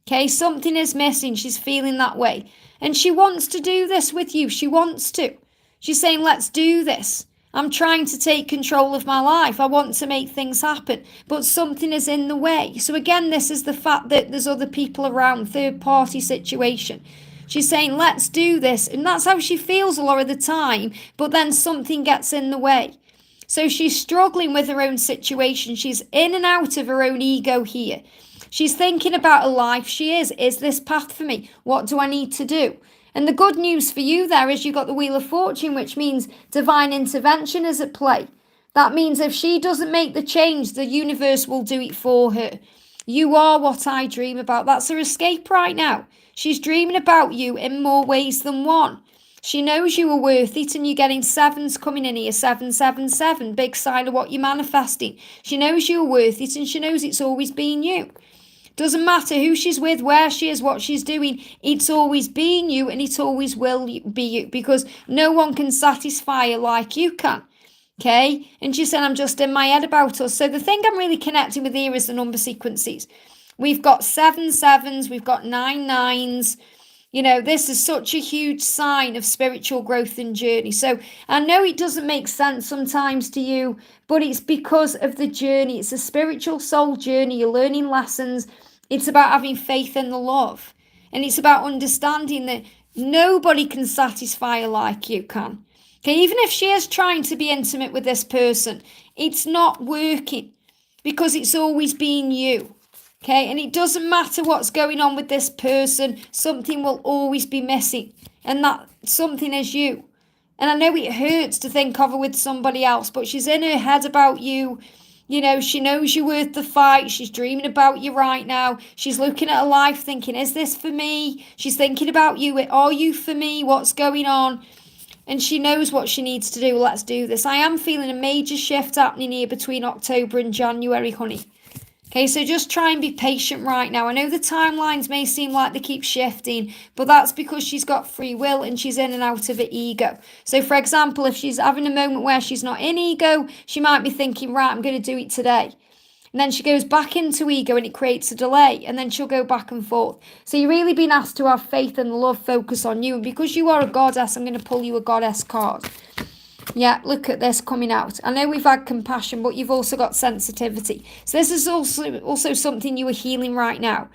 Okay, something is missing. She's feeling that way. And she wants to do this with you. She wants to. She's saying, let's do this. I'm trying to take control of my life. I want to make things happen. But something is in the way. So again, this is the fact that there's other people around, third party situation. She's saying, let's do this. And that's how she feels a lot of the time. But then something gets in the way. So she's struggling with her own situation. She's in and out of her own ego here. She's thinking about her life. She is this path for me? What do I need to do? And the good news for you there is you've got the Wheel of Fortune, which means divine intervention is at play. That means if she doesn't make the change, the universe will do it for her. You are what I dream about. That's her escape right now. She's dreaming about you in more ways than one. She knows you are worth it, and you're getting 7s coming in here. 777, big sign of what you're manifesting. She knows you're worth it, and she knows it's always been you. Doesn't matter who she's with, where she is, what she's doing. It's always been you, and it always will be you, because no one can satisfy her like you can. Okay? And she said, I'm just in my head about us. So the thing I'm really connecting with here is the number sequences. We've got 7 7s, we've got 9 9s. You know, this is such a huge sign of spiritual growth and journey. So I know it doesn't make sense sometimes to you, but it's because of the journey. It's a spiritual soul journey. You're learning lessons. It's about having faith in the love. And it's about understanding that nobody can satisfy her like you can. Okay, even if she is trying to be intimate with this person, it's not working because it's always been you. Okay, and it doesn't matter what's going on with this person, something will always be missing. And that something is you. And I know it hurts to think of her with somebody else, but she's in her head about you. You know, she knows you're worth the fight. She's dreaming about you right now. She's looking at her life thinking, is this for me? She's thinking about you. Are you for me? What's going on? And she knows what she needs to do. Let's do this. I am feeling a major shift happening here between October and January, honey. Okay, so just try and be patient right now. I know the timelines may seem like they keep shifting, but that's because she's got free will and she's in and out of her ego. So, for example, if she's having a moment where she's not in ego, she might be thinking, right, I'm going to do it today. And then she goes back into ego and it creates a delay. And then she'll go back and forth. So you're really being asked to have faith and love focus on you. And because you are a goddess, I'm going to pull you a goddess card. Yeah, look at this coming out. I know we've had compassion, but you've also got sensitivity. So this is also something you are healing right now.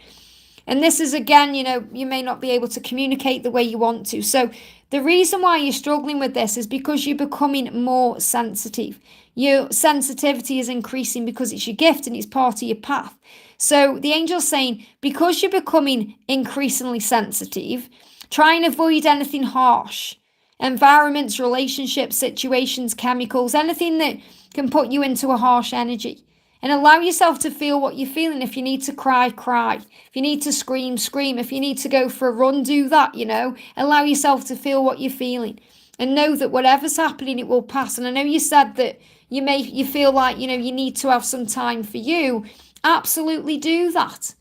And this is, again, you know, you may not be able to communicate the way you want to. So the reason why you're struggling with this is because you're becoming more sensitive. Your sensitivity is increasing because it's your gift and it's part of your path. So the angel's saying, because you're becoming increasingly sensitive, try and avoid anything harsh. Environments, relationships, situations, chemicals, anything that can put you into a harsh energy. And allow yourself to feel what you're feeling. If you need to cry, cry. If you need to scream, scream. If you need to go for a run, do that, you know. Allow yourself to feel what you're feeling. And know that whatever's happening, it will pass. And I know you said that you feel like, you know, you need to have some time for you. Absolutely do that.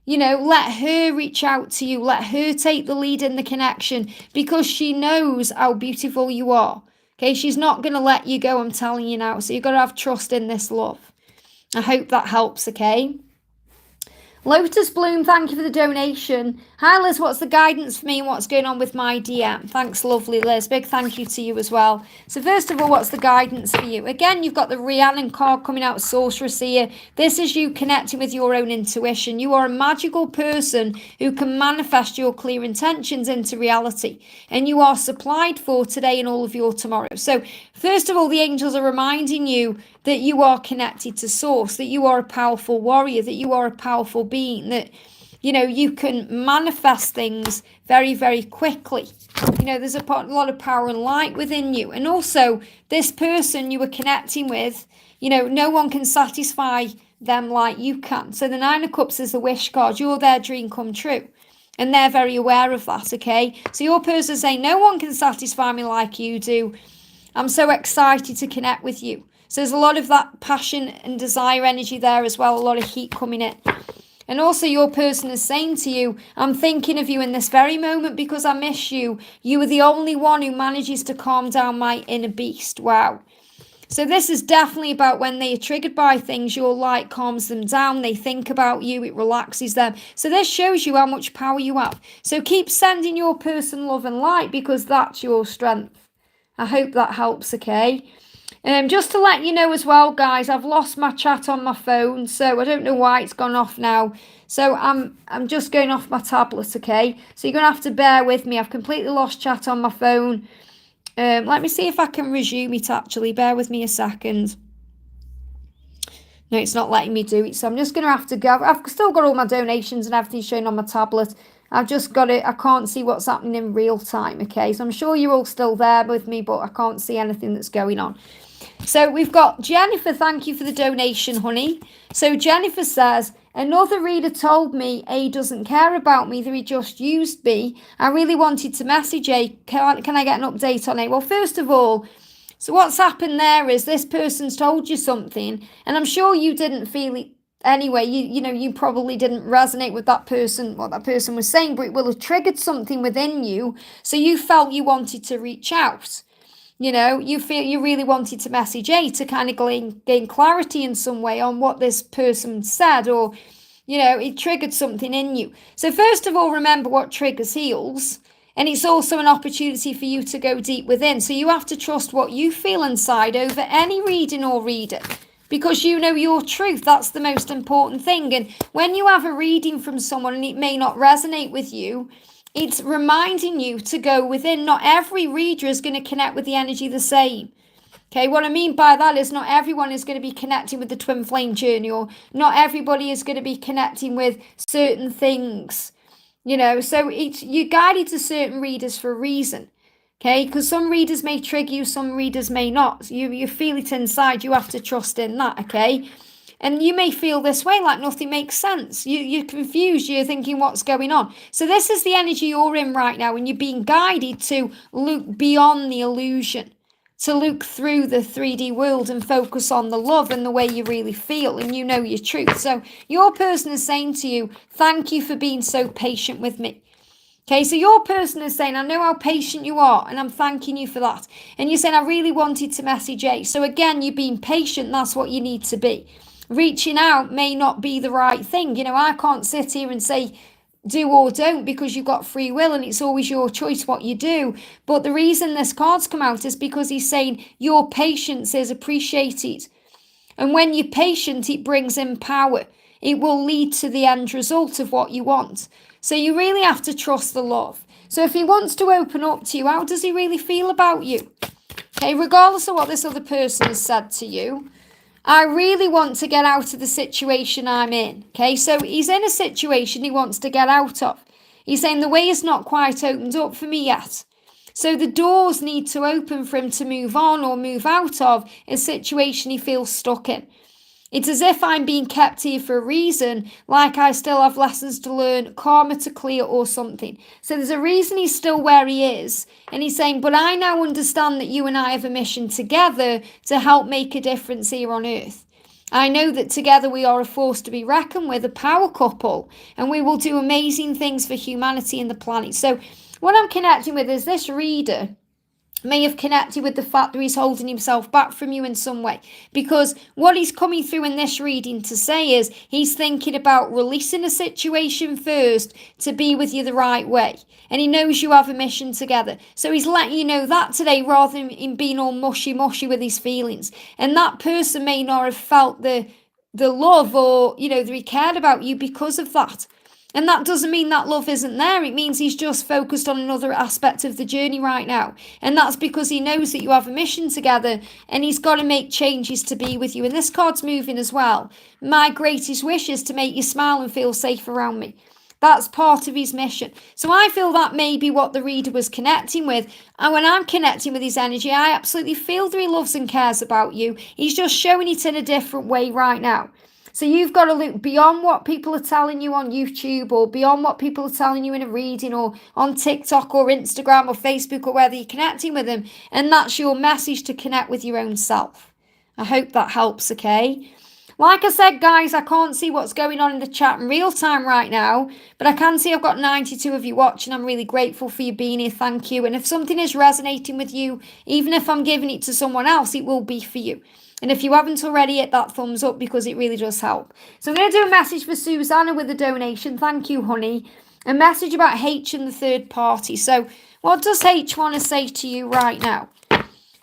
You know, let her reach out to you. Let her take the lead in the connection because she knows how beautiful you are. Okay, she's not going to let you go, I'm telling you now. So you've got to have trust in this love. I hope that helps, okay? Lotus Bloom, thank you for the donation. Hi Liz, what's the guidance for me and what's going on with my DM? Thanks, lovely Liz. Big thank you to you as well. So first of all, what's the guidance for you? Again, you've got the Rhiannon card coming out, Sorceress here. This is you connecting with your own intuition. You are a magical person who can manifest your clear intentions into reality. And you are supplied for today and all of your tomorrow. So first of all, the angels are reminding you that you are connected to source, that you are a powerful warrior, that you are a powerful being, that, you know, you can manifest things very, very quickly. You know, there's a lot of power and light within you. And also, this person you are connecting with, you know, no one can satisfy them like you can. So the Nine of Cups is the wish card. You're their dream come true. And they're very aware of that, okay? So your person is saying, no one can satisfy me like you do. I'm so excited to connect with you. So there's a lot of that passion and desire energy there as well, a lot of heat coming in. And also your person is saying to you, I'm thinking of you in this very moment because I miss you. You are the only one who manages to calm down my inner beast. Wow. So this is definitely about when they are triggered by things, your light calms them down. They think about you, it relaxes them. So this shows you how much power you have. So keep sending your person love and light because that's your strength. I hope that helps, okay? Just to let you know as well, guys, I've lost my chat on my phone, so I don't know why it's gone off now. So I'm just going off my tablet, okay? So you're going to have to bear with me. I've completely lost chat on my phone. Let me see if I can resume it, actually. Bear with me a second. No, it's not letting me do it, so I'm just going to have to go. I've still got all my donations and everything shown on my tablet. I've just got it. I can't see what's happening in real time, okay? So I'm sure you're all still there with me, but I can't see anything that's going on. So we've got Jennifer. Thank you for the donation, honey. So Jennifer says, Another reader told me A doesn't care about me, that he just used B. I really wanted to message A. Can I get an update on A? Well, first of all, so what's happened there is this person's told you something, and I'm sure you didn't feel it anyway. You probably didn't resonate with that person, what that person was saying, but it will have triggered something within you. So you felt you wanted to reach out. You feel you really wanted to message A to kind of gain clarity in some way on what this person said, or, it triggered something in you. So first of all, remember what triggers heals. And it's also an opportunity for you to go deep within. So you have to trust what you feel inside over any reading or reader, because you know your truth. That's the most important thing. And when you have a reading from someone and it may not resonate with you, it's reminding you to go within. Not every reader is going to connect with the energy the same. Okay, what I mean by that is not everyone is going to be connecting with the twin flame journey, or not everybody is going to be connecting with certain things. So you're guided to certain readers for a reason, okay? Because some readers may trigger you, some readers may not. You feel it inside, you have to trust in that, okay? And you may feel this way, like nothing makes sense. You're confused, you're thinking what's going on. So this is the energy you're in right now, and you're being guided to look beyond the illusion, to look through the 3D world and focus on the love and the way you really feel, and your truth. So your person is saying to you, thank you for being so patient with me. Okay, so your person is saying, I know how patient you are, and I'm thanking you for that. And you're saying, I really wanted to message A. So again, you're being patient. That's what you need to be. Reaching out may not be the right thing. I can't sit here and say, do or don't, because you've got free will and it's always your choice what you do. But the reason this card's come out is because he's saying your patience is appreciated. And when you're patient, it brings in power. It will lead to the end result of what you want. So you really have to trust the love. So if he wants to open up to you, how does he really feel about you? Okay, regardless of what this other person has said to you, I really want to get out of the situation I'm in. Okay, so he's in a situation he wants to get out of. He's saying the way is not quite opened up for me yet. So the doors need to open for him to move on or move out of a situation he feels stuck in. It's as if I'm being kept here for a reason, like I still have lessons to learn, karma to clear or something. So there's a reason he's still where he is. And he's saying, but I now understand that you and I have a mission together to help make a difference here on earth. I know that together we are a force to be reckoned with, a power couple, and we will do amazing things for humanity and the planet. So what I'm connecting with is this reader may have connected with the fact that he's holding himself back from you in some way, because what he's coming through in this reading to say is he's thinking about releasing a situation first to be with you the right way, and he knows you have a mission together. So he's letting you know that today, rather than him being all mushy with his feelings. And that person may not have felt the love, or that he cared about you because of that. And that doesn't mean that love isn't there. It means he's just focused on another aspect of the journey right now. And that's because he knows that you have a mission together, and he's got to make changes to be with you. And this card's moving as well. My greatest wish is to make you smile and feel safe around me. That's part of his mission. So I feel that may be what the reader was connecting with. And when I'm connecting with his energy, I absolutely feel that he loves and cares about you. He's just showing it in a different way right now. So you've got to look beyond what people are telling you on YouTube, or beyond what people are telling you in a reading, or on TikTok or Instagram or Facebook, or whether you're connecting with them. And that's your message to connect with your own self. I hope that helps, okay? Like I said, guys, I can't see what's going on in the chat in real time right now, but I can see I've got 92 of you watching. I'm really grateful for you being here. Thank you. And if something is resonating with you, even if I'm giving it to someone else, it will be for you. And if you haven't already, hit that thumbs up, because it really does help. So I'm going to do a message for Susanna with a donation. Thank you, honey. A message about H and the third party. So what does H want to say to you right now?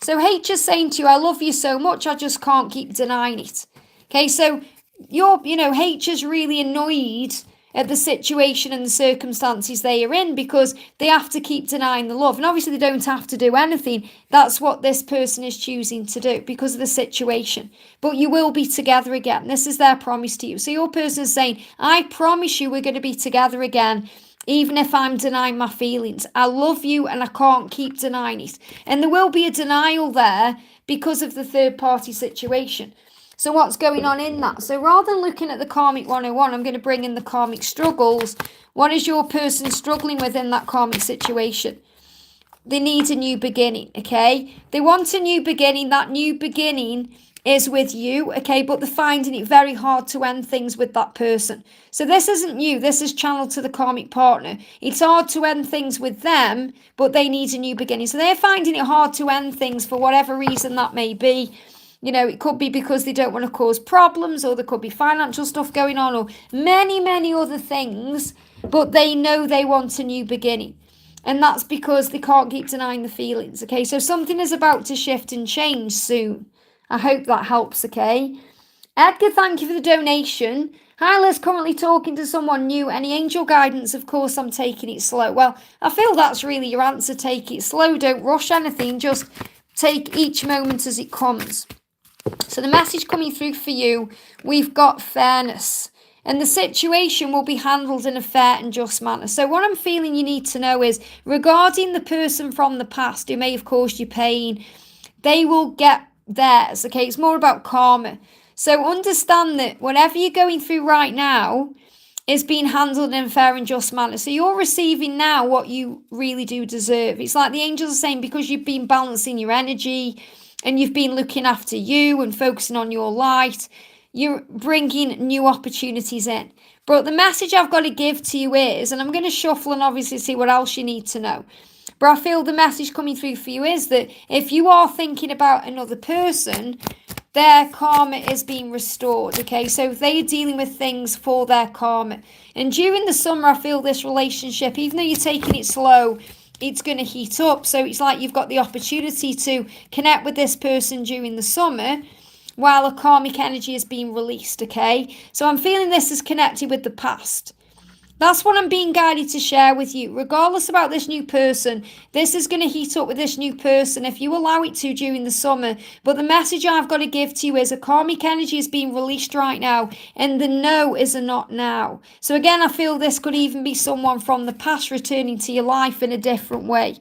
So H is saying to you, I love you so much, I just can't keep denying it. Okay, so H is really annoyed at the situation and the circumstances they are in, because they have to keep denying the love. And obviously they don't have to do anything. That's what this person is choosing to do because of the situation. But you will be together again. This is their promise to you. So your person is saying, I promise you we're going to be together again, even if I'm denying my feelings. I love you and I can't keep denying it. And there will be a denial there because of the third party situation. So what's going on in that? So rather than looking at the karmic 101, I'm going to bring in the karmic struggles. What is your person struggling with in that karmic situation? They need a new beginning, okay? They want a new beginning. That new beginning is with you, okay? But they're finding it very hard to end things with that person. So this isn't you. This is channeled to the karmic partner. It's hard to end things with them, but they need a new beginning. So they're finding it hard to end things for whatever reason that may be. You know, it could be because they don't want to cause problems, or there could be financial stuff going on, or many, many other things, but they know they want a new beginning. And that's because they can't keep denying the feelings, okay? So something is about to shift and change soon. I hope that helps, okay? Edgar, thank you for the donation. Hi, Liz, currently talking to someone new. Any angel guidance? Of course, I'm taking it slow. Well, I feel that's really your answer. Take it slow. Don't rush anything. Just take each moment as it comes. So the message coming through for you, we've got fairness. And the situation will be handled in a fair and just manner. So what I'm feeling you need to know is, regarding the person from the past who may have caused you pain, they will get theirs, okay? It's more about karma. So understand that whatever you're going through right now is being handled in a fair and just manner. So you're receiving now what you really do deserve. It's like the angels are saying, because you've been balancing your energy and you've been looking after you and focusing on your light, you're bringing new opportunities in. But the message I've got to give to you is, and I'm going to shuffle and obviously see what else you need to know, but I feel the message coming through for you is that if you are thinking about another person, their karma is being restored, okay? So if they're dealing with things for their karma. And during the summer, I feel this relationship, even though you're taking it slow, it's going to heat up. So it's like you've got the opportunity to connect with this person during the summer, while a karmic energy is being released, okay? So I'm feeling this is connected with the past. That's what I'm being guided to share with you. Regardless about this new person, this is going to heat up with this new person if you allow it to during the summer. But the message I've got to give to you is a karmic energy is being released right now, and the no is a not now. So again, I feel this could even be someone from the past returning to your life in a different way.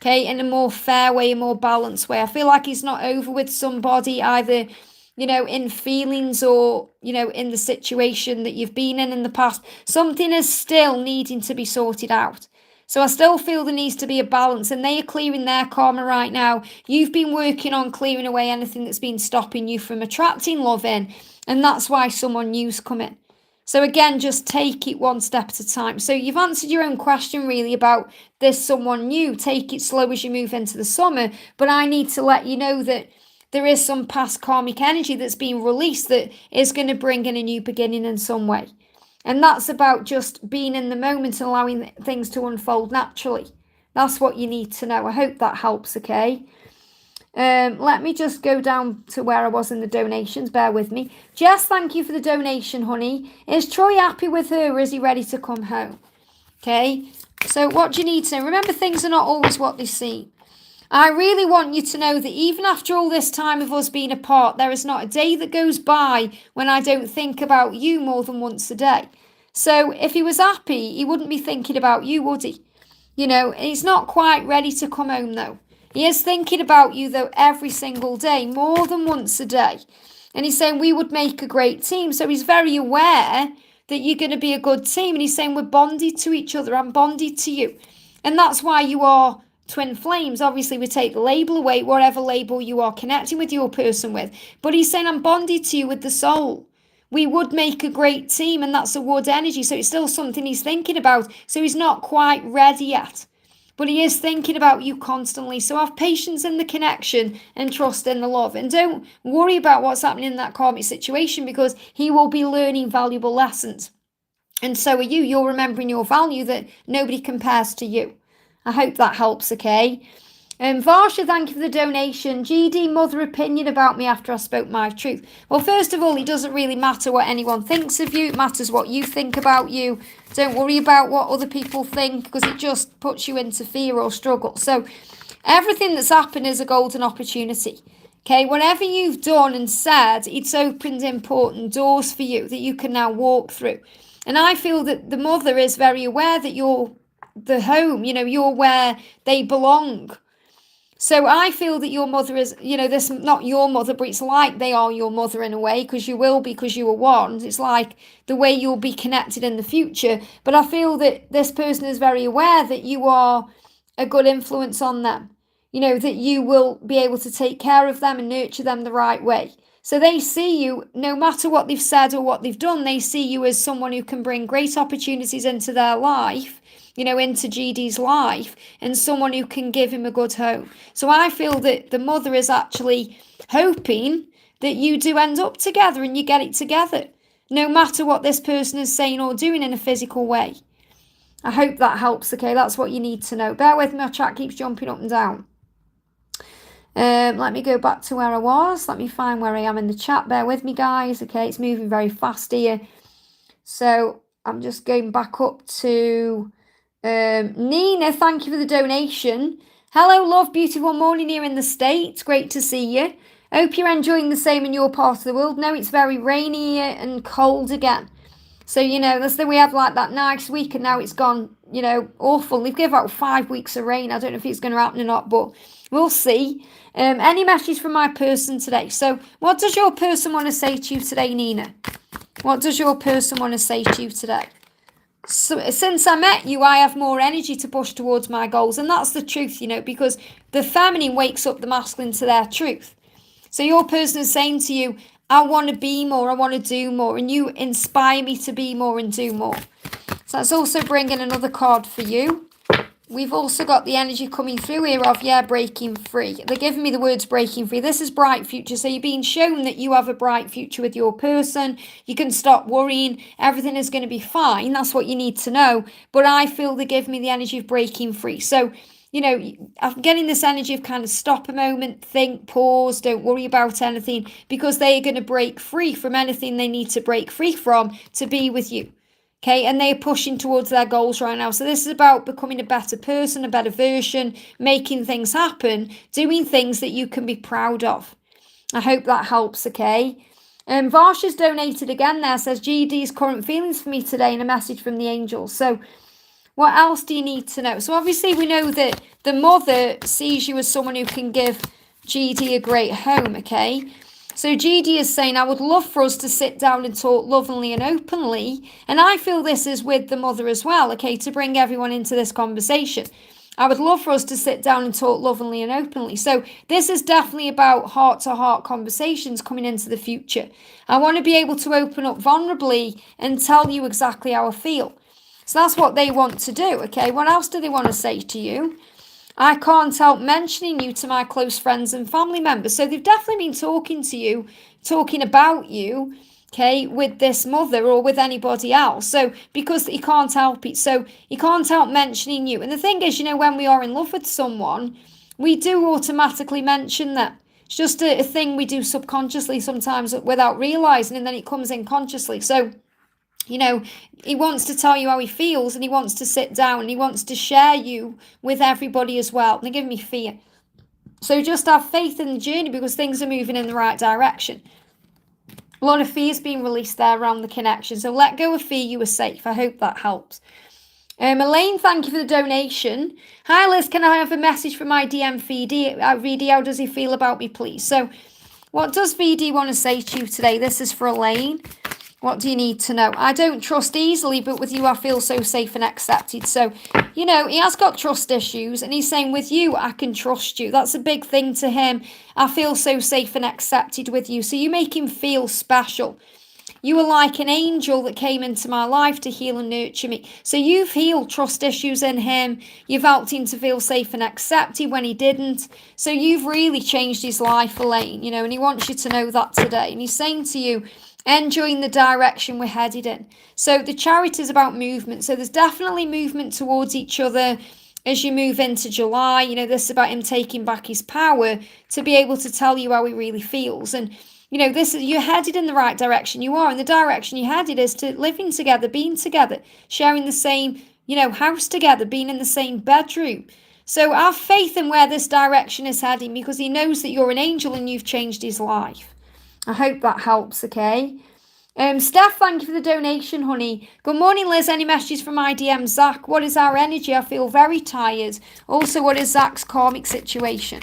Okay, in a more fair way, a more balanced way. I feel like he's not over with somebody either, you know, in feelings or, you know, in the situation that you've been in the past. Something is still needing to be sorted out. So I still feel there needs to be a balance, and they are clearing their karma right now. You've been working on clearing away anything that's been stopping you from attracting love in, and that's why someone new's coming. So again, just take it one step at a time. So you've answered your own question really about this someone new. Take it slow as you move into the summer. But I need to let you know that there is some past karmic energy that's being released that is going to bring in a new beginning in some way. And that's about just being in the moment and allowing things to unfold naturally. That's what you need to know. I hope that helps, okay? Let me just go down to where I was in the donations. Bear with me. Jess, thank you for the donation, honey. Is Troy happy with her, or is he ready to come home? Okay, so what do you need to know? Remember, things are not always what they seem. I really want you to know that even after all this time of us being apart, there is not a day that goes by when I don't think about you more than once a day. So if he was happy, he wouldn't be thinking about you, would he? You know, he's not quite ready to come home though. He is thinking about you, though, every single day, more than once a day. And he's saying we would make a great team. So he's very aware that you're going to be a good team. And he's saying we're bonded to each other. I'm bonded to you. And that's why you are twin flames. Obviously, we take the label away, whatever label you are connecting with your person with. But he's saying I'm bonded to you with the soul. We would make a great team. And that's a wood energy. So it's still something he's thinking about. So he's not quite ready yet. But he is thinking about you constantly. So have patience in the connection and trust in the love. And don't worry about what's happening in that karmic situation, because he will be learning valuable lessons. And so are you. You're remembering your value, that nobody compares to you. I hope that helps, okay? Varsha, thank you for the donation. GD, mother opinion about me after I spoke my truth. Well, first of all, it doesn't really matter what anyone thinks of you. It matters what you think about you. Don't worry about what other people think, because it just puts you into fear or struggle. So everything that's happened is a golden opportunity. Okay, whatever you've done and said, it's opened important doors for you that you can now walk through. And I feel that the mother is very aware that you're the home, you know, you're where they belong. So I feel that your mother is, this, not your mother, but it's like they are your mother in a way, because you will be, because you were one. It's like the way you'll be connected in the future. But I feel that this person is very aware that you are a good influence on them. That you will be able to take care of them and nurture them the right way. So they see you, no matter what they've said or what they've done, they see you as someone who can bring great opportunities into their life, into GD's life, and someone who can give him a good home. So I feel that the mother is actually hoping that you do end up together and you get it together, no matter what this person is saying or doing in a physical way. I hope that helps, okay? That's what you need to know. Bear with me, my chat keeps jumping up and down. Let me go back to where I was. Let me find where I am in the chat. Bear with me, guys. Okay, it's moving very fast here. So I'm just going back up to Nina. Thank you for the donation. Hello, love. Beautiful morning here in the States. Great to see you. Hope you're enjoying the same in your part of the world. No, it's very rainy and cold again. So, we had like that nice week and now it's gone, awful. They've given out 5 weeks of rain. I don't know if it's going to happen or not, but we'll see. Any message from my person today? So what does your person want to say to you today, Nina? What does your person want to say to you today? So, since I met you, I have more energy to push towards my goals. And that's the truth, because the feminine wakes up the masculine to their truth. So your person is saying to you, I want to be more, I want to do more, and you inspire me to be more and do more. So that's also bringing another card for you. We've also got the energy coming through here of, breaking free. They're giving me the words breaking free. This is bright future. So you're being shown that you have a bright future with your person. You can stop worrying. Everything is going to be fine. That's what you need to know. But I feel they give me the energy of breaking free. So, I'm getting this energy of kind of stop a moment, think, pause, don't worry about anything, because they are going to break free from anything they need to break free from to be with you. Okay, and they're pushing towards their goals right now. So this is about becoming a better person, a better version, making things happen, doing things that you can be proud of. I hope that helps, okay? Varsha's donated again there, says GD's current feelings for me today and a message from the angels. So what else do you need to know? So obviously we know that the mother sees you as someone who can give GD a great home, okay? So GD is saying, I would love for us to sit down and talk lovingly and openly. And I feel this is with the mother as well, okay, to bring everyone into this conversation. I would love for us to sit down and talk lovingly and openly. So this is definitely about heart-to-heart conversations coming into the future. I want to be able to open up vulnerably and tell you exactly how I feel. So that's what they want to do, okay? What else do they want to say to you? I can't help mentioning you to my close friends and family members. So they've definitely been talking to you, talking about you, okay, with this mother or with anybody else. So because he can't help it. So he can't help mentioning you. And the thing is, when we are in love with someone, we do automatically mention them. It's just a thing we do subconsciously sometimes without realizing, and then it comes in consciously. So he wants to tell you how he feels, and he wants to sit down and he wants to share you with everybody as well. And they give me fear. So just have faith in the journey, because things are moving in the right direction. A lot of fear is being released there around the connection. So let go of fear, you are safe. I hope that helps. Elaine, thank you for the donation. Hi Liz, can I have a message from my DM VD? How does he feel about me, please? So what does VD want to say to you today? This is for Elaine. What do you need to know? I don't trust easily, but with you, I feel so safe and accepted. So, he has got trust issues, and he's saying, with you, I can trust you. That's a big thing to him. I feel so safe and accepted with you. So you make him feel special. You are like an angel that came into my life to heal and nurture me. So you've healed trust issues in him. You've helped him to feel safe and accepted when he didn't. So you've really changed his life, Elaine, and he wants you to know that today. And he's saying to you, enjoying the direction we're headed in. So the chariot is about movement. So there's definitely movement towards each other as you move into July. This is about him taking back his power to be able to tell you how he really feels. And, you're headed in the right direction. You are. And the direction you're headed is to living together, being together, sharing the same, house together, being in the same bedroom. So have faith in where this direction is heading, because he knows that you're an angel and you've changed his life. I hope that helps, okay? Steph, thank you for the donation, honey. Good morning, Liz. Any messages from IDM? Zach, what is our energy? I feel very tired. Also, what is Zach's karmic situation?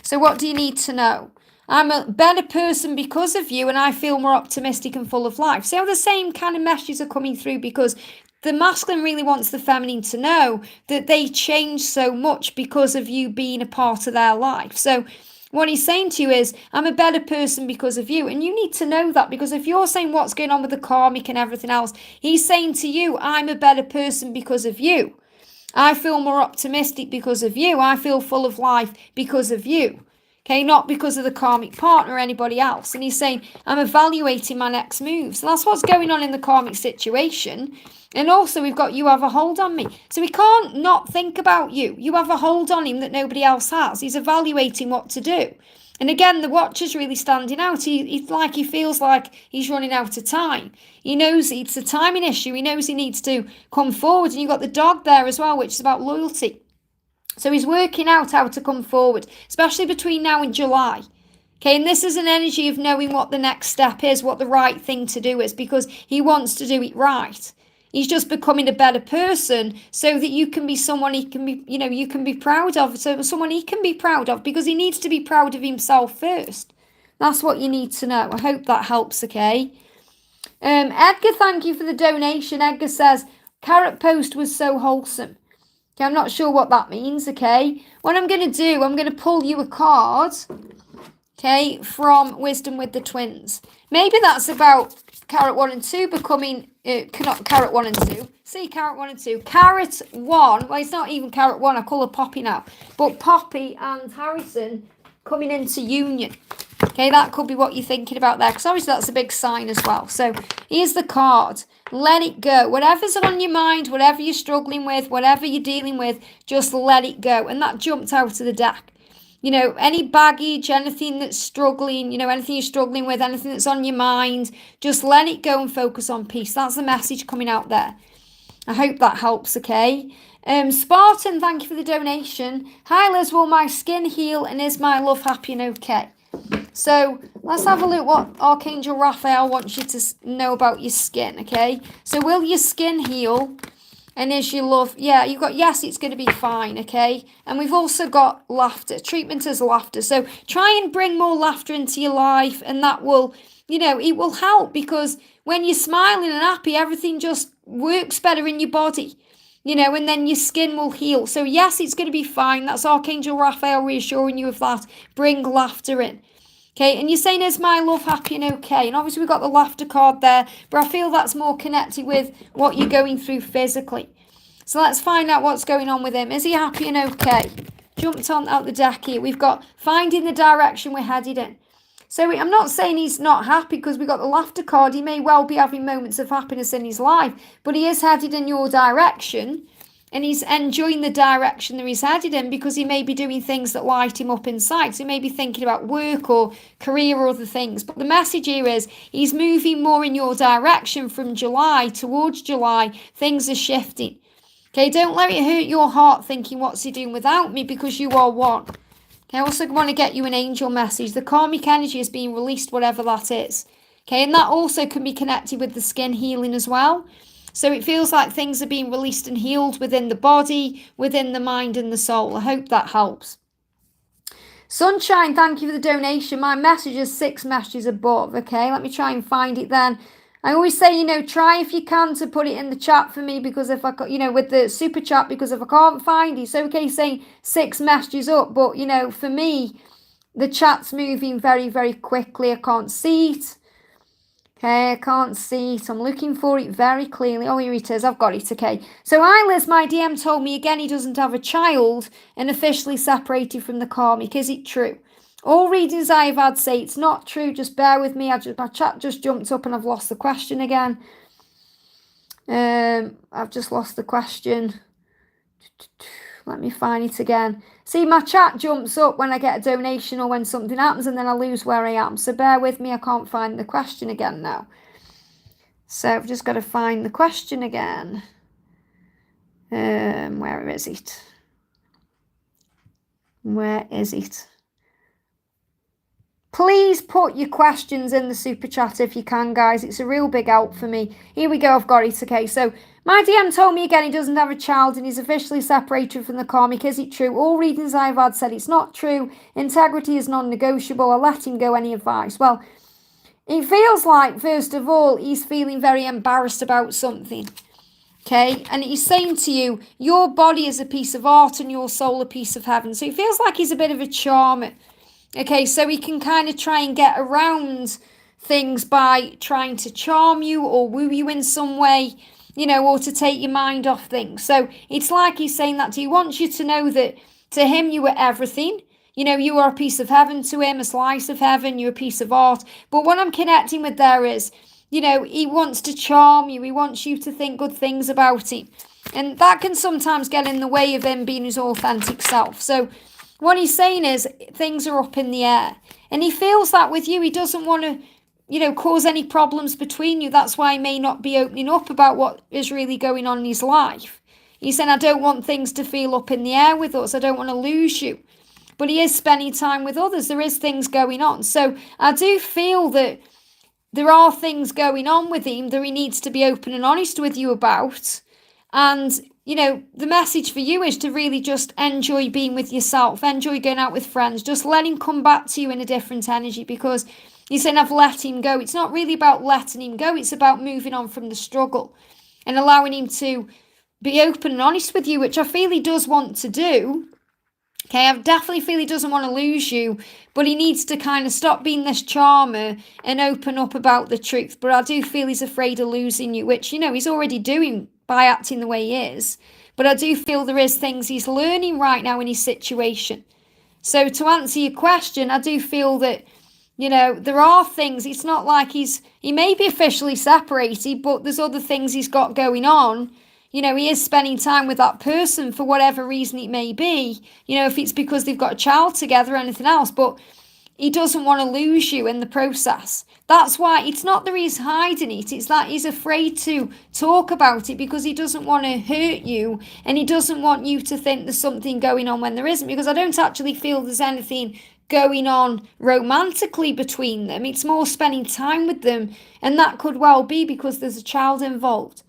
So what do you need to know? I'm a better person because of you, and I feel more optimistic and full of life. So the same kind of messages are coming through, because the masculine really wants the feminine to know that they change so much because of you being a part of their life. So what he's saying to you is, I'm a better person because of you. And you need to know that, because if you're saying what's going on with the karmic and everything else, he's saying to you, I'm a better person because of you. I feel more optimistic because of you. I feel full of life because of you. Okay, not because of the karmic partner or anybody else. And he's saying, I'm evaluating my next moves. And that's what's going on in the karmic situation. And also, we've got you have a hold on me. So we can't not think about you. You have a hold on him that nobody else has. He's evaluating what to do. And again, the watcher's really standing out. He feels like he's running out of time. He knows it's a timing issue. He knows he needs to come forward. And you've got the dog there as well, which is about loyalty. So he's working out how to come forward, especially between now and July. Okay, and this is an energy of knowing what the next step is, what the right thing to do is, because he wants to do it right. He's just becoming a better person so that you can be someone he can be, you can be proud of. So someone he can be proud of, because he needs to be proud of himself first. That's what you need to know. I hope that helps, okay? Edgar, thank you for the donation. Edgar says, carrot post was so wholesome. Okay, I'm not sure what that means, okay? What I'm going to do, I'm going to pull you a card, okay, from Wisdom with the Twins. Maybe that's about carrot 1 and 2 becoming, not carrot 1 and 2. See, carrot 1 and 2. Carrot 1, well, it's not even carrot 1, I call her Poppy now. But Poppy and Harrison coming into union. Okay, that could be what you're thinking about there, because obviously that's a big sign as well. So here's the card. Let it go. Whatever's on your mind, whatever you're struggling with, whatever you're dealing with, just let it go. And that jumped out of the deck. Any baggage, anything that's struggling, anything you're struggling with, anything that's on your mind, just let it go and focus on peace. That's the message coming out there. I hope that helps, okay? Spartan, thank you for the donation. Hi, Liz, will my skin heal, and is my love happy and okay? So let's have a look what Archangel Raphael wants you to know about your skin, okay? So will your skin heal? And is your love? Yeah, you've got yes, it's going to be fine, okay? And we've also got laughter. Treatment as laughter. So try and bring more laughter into your life, and that will, it will help, because when you're smiling and happy, everything just works better in your body. And then your skin will heal. So yes, it's going to be fine. That's Archangel Raphael reassuring you of that. Bring laughter in. Okay, and you're saying, is my love happy and okay? And obviously we've got the laughter card there, but I feel that's more connected with what you're going through physically. So let's find out what's going on with him. Is he happy and okay? Jumped on out the deck here. We've got finding the direction we're headed in. So I'm not saying he's not happy, because we've got the laughter card. He may well be having moments of happiness in his life, but he is headed in your direction. And he's enjoying the direction that he's headed in, because he may be doing things that light him up inside. So he may be thinking about work or career or other things. But the message here is he's moving more in your direction from July towards July. Things are shifting. Okay, don't let it hurt your heart thinking, what's he doing without me, because you are one. Okay, I also want to get you an angel message. The karmic energy is being released, whatever that is. Okay, and that also can be connected with the skin healing as well. So it feels like things are being released and healed within the body, within the mind and the soul. I hope that helps. Sunshine, thank you for the donation. My message is 6 messages above. Okay, let me try and find it then. I always say, try if you can to put it in the chat for me, because if I, with the super chat, because if I can't find it, it's okay saying 6 messages up. But, for me, the chat's moving very, very quickly. I can't see it. Okay, I can't see it. I'm looking for it very clearly. Oh, here it is. I've got it. Okay. So Liz, my DM told me again he doesn't have a child and officially separated from the karmic. Is it true? All readings I have had say it's not true. Just bear with me. My chat just jumped up and I've lost the question again. I've just lost the question. Let me find it again. See, my chat jumps up when I get a donation or when something happens, and then I lose where I am. So bear with me. I can't find the question again now. So I've just got to find the question again. Where is it? Where is it? Please put your questions in the super chat if you can, guys. It's a real big help for me. Here we go, I've got it. Okay, so my DM told me again he doesn't have a child and he's officially separated from the karmic. Is it true? All readings I've had said it's not true. Integrity is non-negotiable. I'll let him go. Any advice? Well, it feels like, first of all, he's feeling very embarrassed about something. Okay, and he's saying to you, your body is a piece of art and your soul a piece of heaven. So it feels like he's a bit of a charmer. Okay, so he can kind of try and get around things by trying to charm you or woo you in some way, you know, or to take your mind off things. So it's like he's saying that he wants you to know that to him you are everything. You know, you are a piece of heaven to him, a slice of heaven, you're a piece of art. But what I'm connecting with there is, you know, he wants to charm you. He wants you to think good things about him. And that can sometimes get in the way of him being his authentic self. So what he's saying is things are up in the air. And he feels that with you. He doesn't want to, you know, cause any problems between you. That's why he may not be opening up about what is really going on in his life. He's saying, I don't want things to feel up in the air with us. I don't want to lose you. But he is spending time with others. There is things going on. So I do feel that there are things going on with him that he needs to be open and honest with you about. And, you know, the message for you is to really just enjoy being with yourself, enjoy going out with friends, just let him come back to you in a different energy, because you're saying I've let him go. It's not really about letting him go. It's about moving on from the struggle and allowing him to be open and honest with you, which I feel he does want to do. Okay, I definitely feel he doesn't want to lose you, but he needs to kind of stop being this charmer and open up about the truth. But I do feel he's afraid of losing you, which, you know, he's already doing by acting the way he is. But I do feel there is things he's learning right now in his situation. So to answer your question, I do feel that, you know, there are things. It's not like he may be officially separated, but there's other things he's got going on. You know, he is spending time with that person for whatever reason it may be. You know, if it's because they've got a child together or anything else, but he doesn't want to lose you in the process. That's why it's not that he's hiding it. It's that he's afraid to talk about it because he doesn't want to hurt you and he doesn't want you to think there's something going on when there isn't, because I don't actually feel there's anything going on romantically between them. It's more spending time with them, and that could well be because there's a child involved.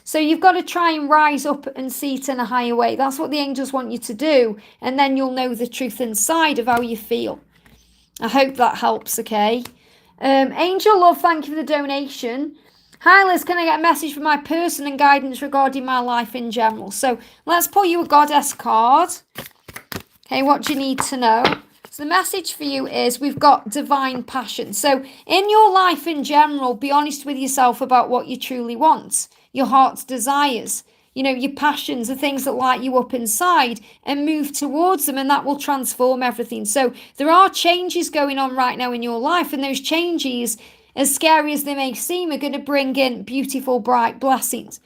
So you've got to try and rise up and see it in a higher way. That's what the angels want you to do, and then you'll know the truth inside of how you feel. I hope that helps, okay? Angel Love, thank you for the donation. Hi Liz, can I get a message from my person and guidance regarding my life in general? So let's pull you a goddess card. Okay, what do you need to know? So the message for you is we've got divine passion. So in your life in general, be honest with yourself about what you truly want, your heart's desires, you know, your passions, the things that light you up inside, and move towards them, and that will transform everything. So there are changes going on right now in your life, and those changes, as scary as they may seem, are going to bring in beautiful, bright blessings.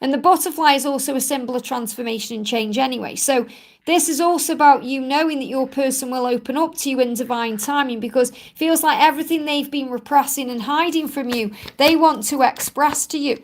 And the butterfly is also a symbol of transformation and change anyway. So this is also about you knowing that your person will open up to you in divine timing, because it feels like everything they've been repressing and hiding from you, they want to express to you.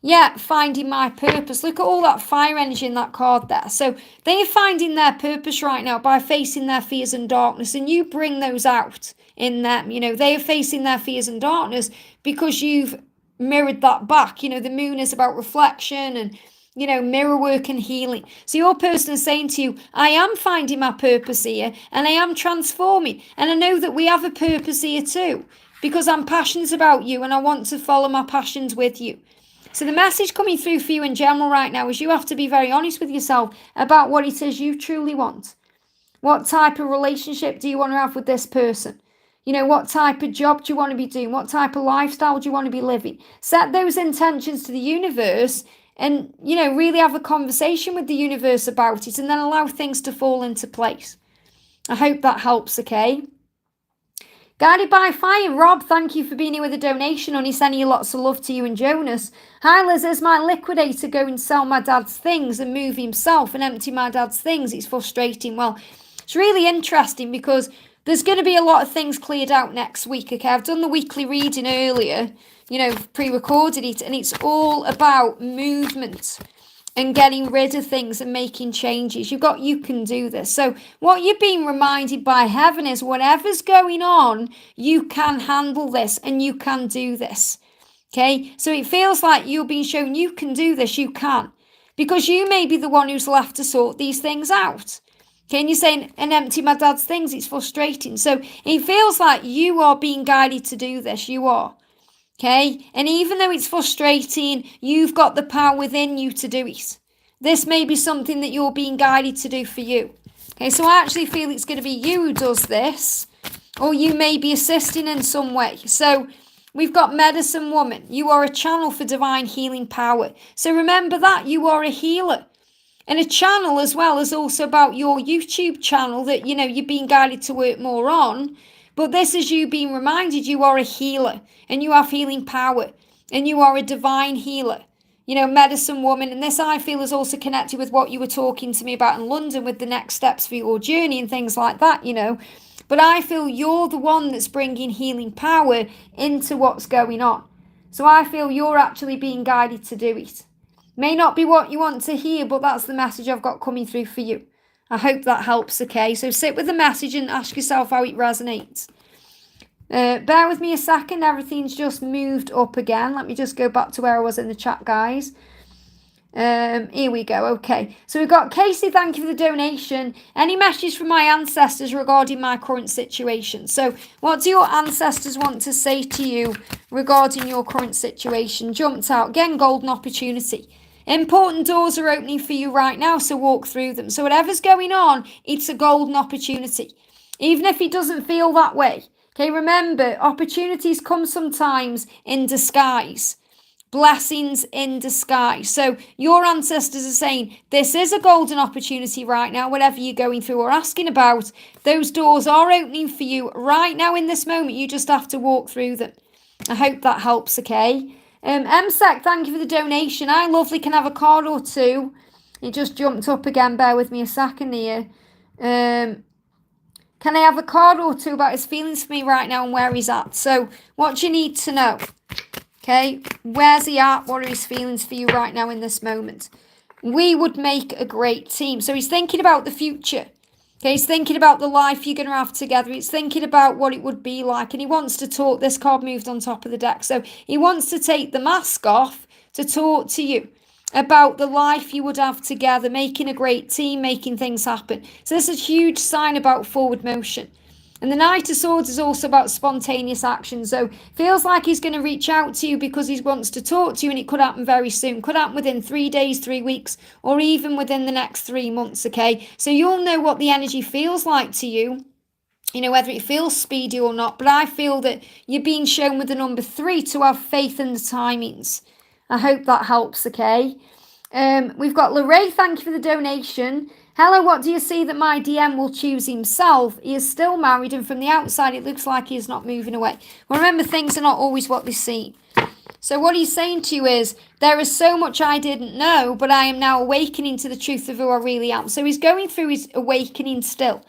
Yeah, finding my purpose. Look at all that fire energy in that card there. So they're finding their purpose right now by facing their fears and darkness, and you bring those out in them. You know, they are facing their fears and darkness because you've mirrored that back. You know, the moon is about reflection and, you know, mirror work and healing. So your person is saying to you, I am finding my purpose here and I am transforming. And I know that we have a purpose here too, because I'm passionate about you and I want to follow my passions with you. So the message coming through for you in general right now is you have to be very honest with yourself about what it is you truly want. What type of relationship do you want to have with this person? You know, what type of job do you want to be doing? What type of lifestyle do you want to be living? Set those intentions to the universe and, you know, really have a conversation with the universe about it, and then allow things to fall into place. I hope that helps, okay? Guided by Fire, Rob, thank you for being here with a donation. Only sending you lots of love to you and Jonas. Hi Liz, is my liquidator going to sell my dad's things and move himself and empty my dad's things? It's frustrating. Well, it's really interesting because there's going to be a lot of things cleared out next week, okay? I've done the weekly reading earlier, you know, pre-recorded it, and it's all about movement. and getting rid of things and making changes. You can do this. So what you're being reminded by heaven is whatever's going on, you can handle this and you can do this. Okay, so it feels like you're being shown you can do this, you can. Because you may be the one who's left to sort these things out. Okay, and you're saying, and empty my dad's things, it's frustrating. So it feels like you are being guided to do this, you are. Okay, and even though it's frustrating, you've got the power within you to do it. This may be something that you're being guided to do for you. Okay, so I actually feel it's going to be you who does this, or you may be assisting in some way. So we've got medicine woman. You are a channel for divine healing power. So remember that you are a healer. And a channel as well is also about your YouTube channel that, you're being guided to work more on. But this is you being reminded you are a healer and you have healing power and you are a divine healer, medicine woman. And this I feel is also connected with what you were talking to me about in London with the next steps for your journey and things like that, But I feel you're the one that's bringing healing power into what's going on. So I feel you're actually being guided to do it. May not be what you want to hear, but that's the message I've got coming through for you. I hope that helps, okay? So sit with the message and ask yourself how it resonates. Bear with me a second. Everything's just moved up again. Let me just go back to where I was in the chat, guys. Here we go. Okay. So we've got Casey, thank you for the donation. Any messages from my ancestors regarding my current situation? So what do your ancestors want to say to you regarding your current situation? Jumped out. Again, golden opportunity. Important doors are opening for you right now, so walk through them. So whatever's going on, it's a golden opportunity. Even if it doesn't feel that way. Okay, remember, opportunities come sometimes in disguise. Blessings in disguise. So your ancestors are saying, this is a golden opportunity right now, whatever you're going through or asking about. Those doors are opening for you right now in this moment. You just have to walk through them. I hope that helps, okay? MSEC, thank you for the donation. I lovely can have a card or two. It just jumped up again. Bear with me a second here. Can I have a card or two about his feelings for me right now and where he's at? So what do you need to know? Okay, where's he at? What are his feelings for you right now in this moment? We would make a great team. So he's thinking about the future. Okay, he's thinking about the life you're going to have together. He's thinking about what it would be like. And he wants to talk. This card moved on top of the deck. So he wants to take the mask off to talk to you about the life you would have together, making a great team, making things happen. So this is a huge sign about forward motion. And the Knight of Swords is also about spontaneous action. So feels like he's going to reach out to you because he wants to talk to you, and it could happen very soon. Could happen within 3 days, 3 weeks, or even within the next 3 months, okay? So you'll know what the energy feels like to you, whether it feels speedy or not. But I feel that you're being shown with the number 3 to have faith in the timings. I hope that helps, okay? We've got Laray, thank you for the donation. Hello, what do you see that my DM will choose himself? He is still married, and from the outside it looks like he is not moving away. Well, remember, things are not always what they seem. So what he's saying to you is, there is so much I didn't know, but I am now awakening to the truth of who I really am. So he's going through his awakening still.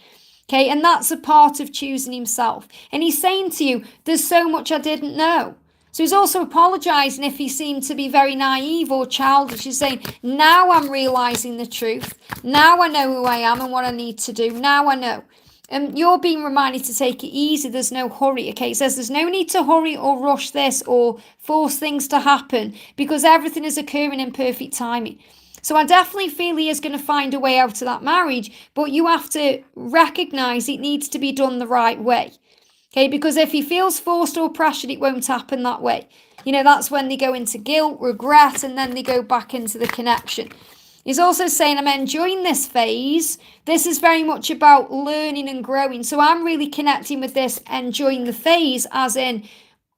Okay, and that's a part of choosing himself. And he's saying to you, there's so much I didn't know. So he's also apologising if he seemed to be very naive or childish. He's saying, now I'm realising the truth. Now I know who I am and what I need to do. Now I know. And you're being reminded to take it easy. There's no hurry. Okay, it says there's no need to hurry or rush this or force things to happen because everything is occurring in perfect timing. So I definitely feel he is going to find a way out of that marriage, but you have to recognise it needs to be done the right way. Okay, because if he feels forced or pressured, it won't happen that way. That's when they go into guilt, regret, and then they go back into the connection. He's also saying, I'm enjoying this phase. This is very much about learning and growing. So I'm really connecting with this, enjoying the phase, as in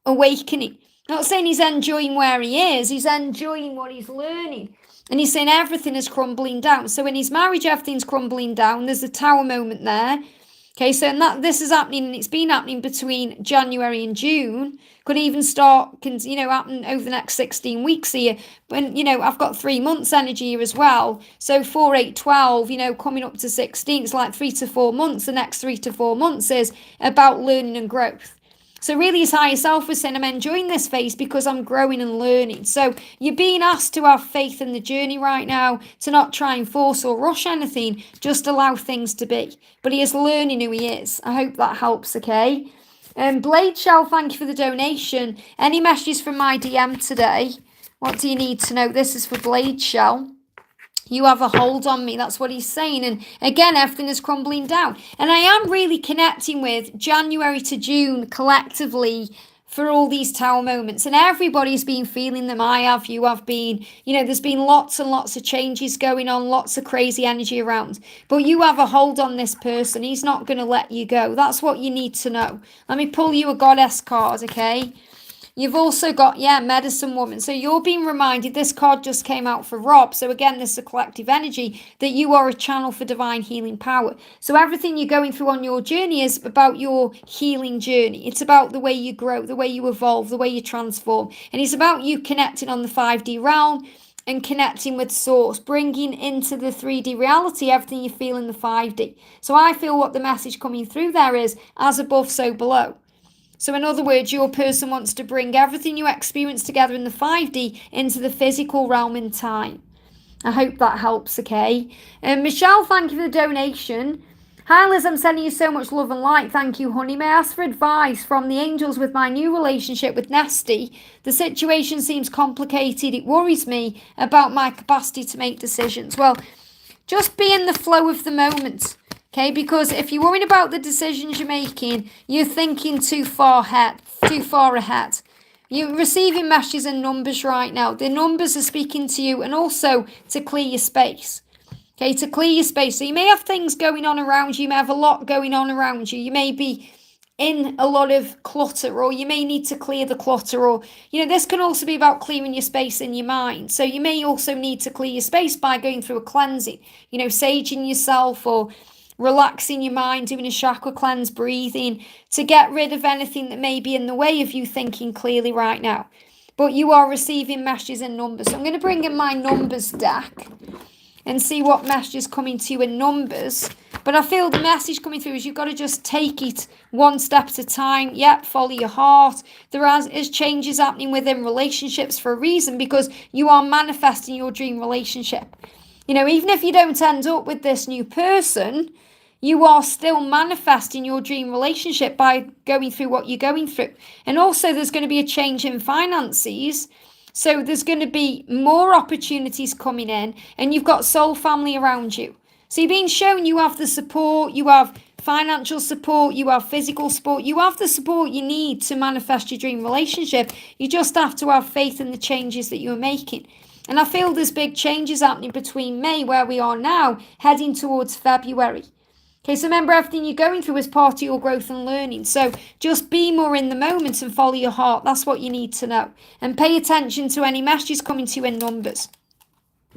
awakening. Not saying he's enjoying where he is. He's enjoying what he's learning. And he's saying everything is crumbling down. So in his marriage, everything's crumbling down. There's a tower moment there. Okay, so this is happening, and it's been happening between January and June. Could even start, happen over the next 16 weeks here. When, I've got 3 months energy here as well. So 4, 8, 12, coming up to 16, it's like 3 to 4 months. The next 3 to 4 months is about learning and growth. So really his higher self was saying, I'm enjoying this phase because I'm growing and learning. So you're being asked to have faith in the journey right now, to not try and force or rush anything, just allow things to be. But he is learning who he is. I hope that helps, okay? Blade Shell, thank you for the donation. Any messages from my DM today? What do you need to know? This is for Blade Shell. You have a hold on me. That's what he's saying. And again, everything is crumbling down. And I am really connecting with January to June collectively for all these tower moments. And everybody's been feeling them. I have, you have been. You know, there's been lots and lots of changes going on, lots of crazy energy around. But you have a hold on this person. He's not going to let you go. That's what you need to know. Let me pull you a goddess card, okay? You've also got, medicine woman. So you're being reminded, this card just came out for Rob. So again, this is a collective energy, that you are a channel for divine healing power. So everything you're going through on your journey is about your healing journey. It's about the way you grow, the way you evolve, the way you transform. And it's about you connecting on the 5D realm and connecting with source, bringing into the 3D reality everything you feel in the 5D. So I feel what the message coming through there is, as above, so below. So in other words, your person wants to bring everything you experience together in the 5D into the physical realm in time. I hope that helps, okay? Michelle, thank you for the donation. Hi Liz, I'm sending you so much love and light. Thank you, honey. May I ask for advice from the angels with my new relationship with Nesty? The situation seems complicated. It worries me about my capacity to make decisions. Well, just be in the flow of the moment. Okay, because if you're worrying about the decisions you're making, you're thinking too far ahead. You're receiving messages and numbers right now. The numbers are speaking to you, and also to clear your space. Okay, to clear your space. So you may have things going on around you. You may have a lot going on around you. You may be in a lot of clutter, or you may need to clear the clutter, or, you know, this can also be about clearing your space in your mind. So you may also need to clear your space by going through a cleansing, you know, saging yourself, or relaxing your mind, doing a chakra cleanse, breathing, to get rid of anything that may be in the way of you thinking clearly right now. But you are receiving messages and numbers. So I'm going to bring in my numbers deck and see what message is coming to you in numbers. But I feel the message coming through is you've got to just take it one step at a time. Yep, follow your heart. There is changes happening within relationships for a reason, because you are manifesting your dream relationship. You know, even if you don't end up with this new person, you are still manifesting your dream relationship by going through what you're going through. And also there's going to be a change in finances. So there's going to be more opportunities coming in, and you've got soul family around you. So you're being shown you have the support, you have financial support, you have physical support, you have the support you need to manifest your dream relationship. You just have to have faith in the changes that you're making. And I feel there's big changes happening between May, where we are now, heading towards February. Okay, so remember, everything you're going through is part of your growth and learning. So just be more in the moment and follow your heart. That's what you need to know. And pay attention to any messages coming to you in numbers.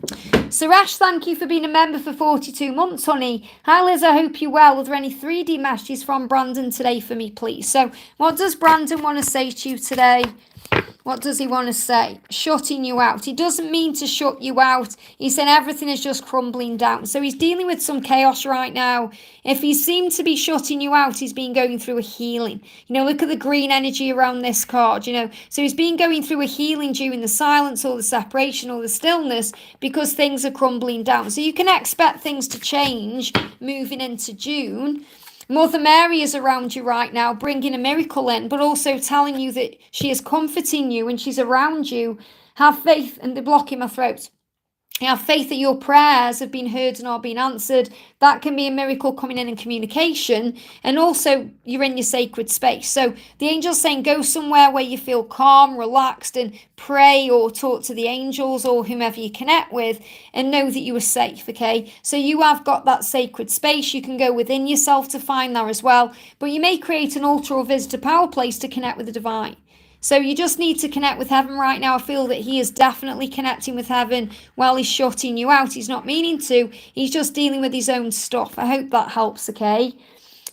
Suresh, thank you for being a member for 42 months, honey. Hi Liz, I hope you're well. Are there any 3D messages from Brandon today for me, please? So what does Brandon want to say to you today? What does he want to say? Shutting you out. He doesn't mean to shut you out. He's saying everything is just crumbling down. So he's dealing with some chaos right now. If he seemed to be shutting you out, he's been going through a healing. You know, look at the green energy around this card, you know. So he's been going through a healing during the silence or the separation or the stillness, because things are crumbling down. So you can expect things to change moving into June. Mother Mary is around you right now, bringing a miracle in, but also telling you that she is comforting you and she's around you. Have faith, and they're blocking my throat. Have faith that your prayers have been heard and are being answered. That can be a miracle coming in communication. And also, you're in your sacred space. So the angel's saying go somewhere where you feel calm, relaxed, and pray or talk to the angels or whomever you connect with, and know that you are safe, okay? So you have got that sacred space. You can go within yourself to find that as well. But you may create an altar or visitor power place to connect with the divine. So you just need to connect with heaven right now. I feel that he is definitely connecting with heaven while he's shutting you out. He's not meaning to. He's just dealing with his own stuff. I hope that helps, okay?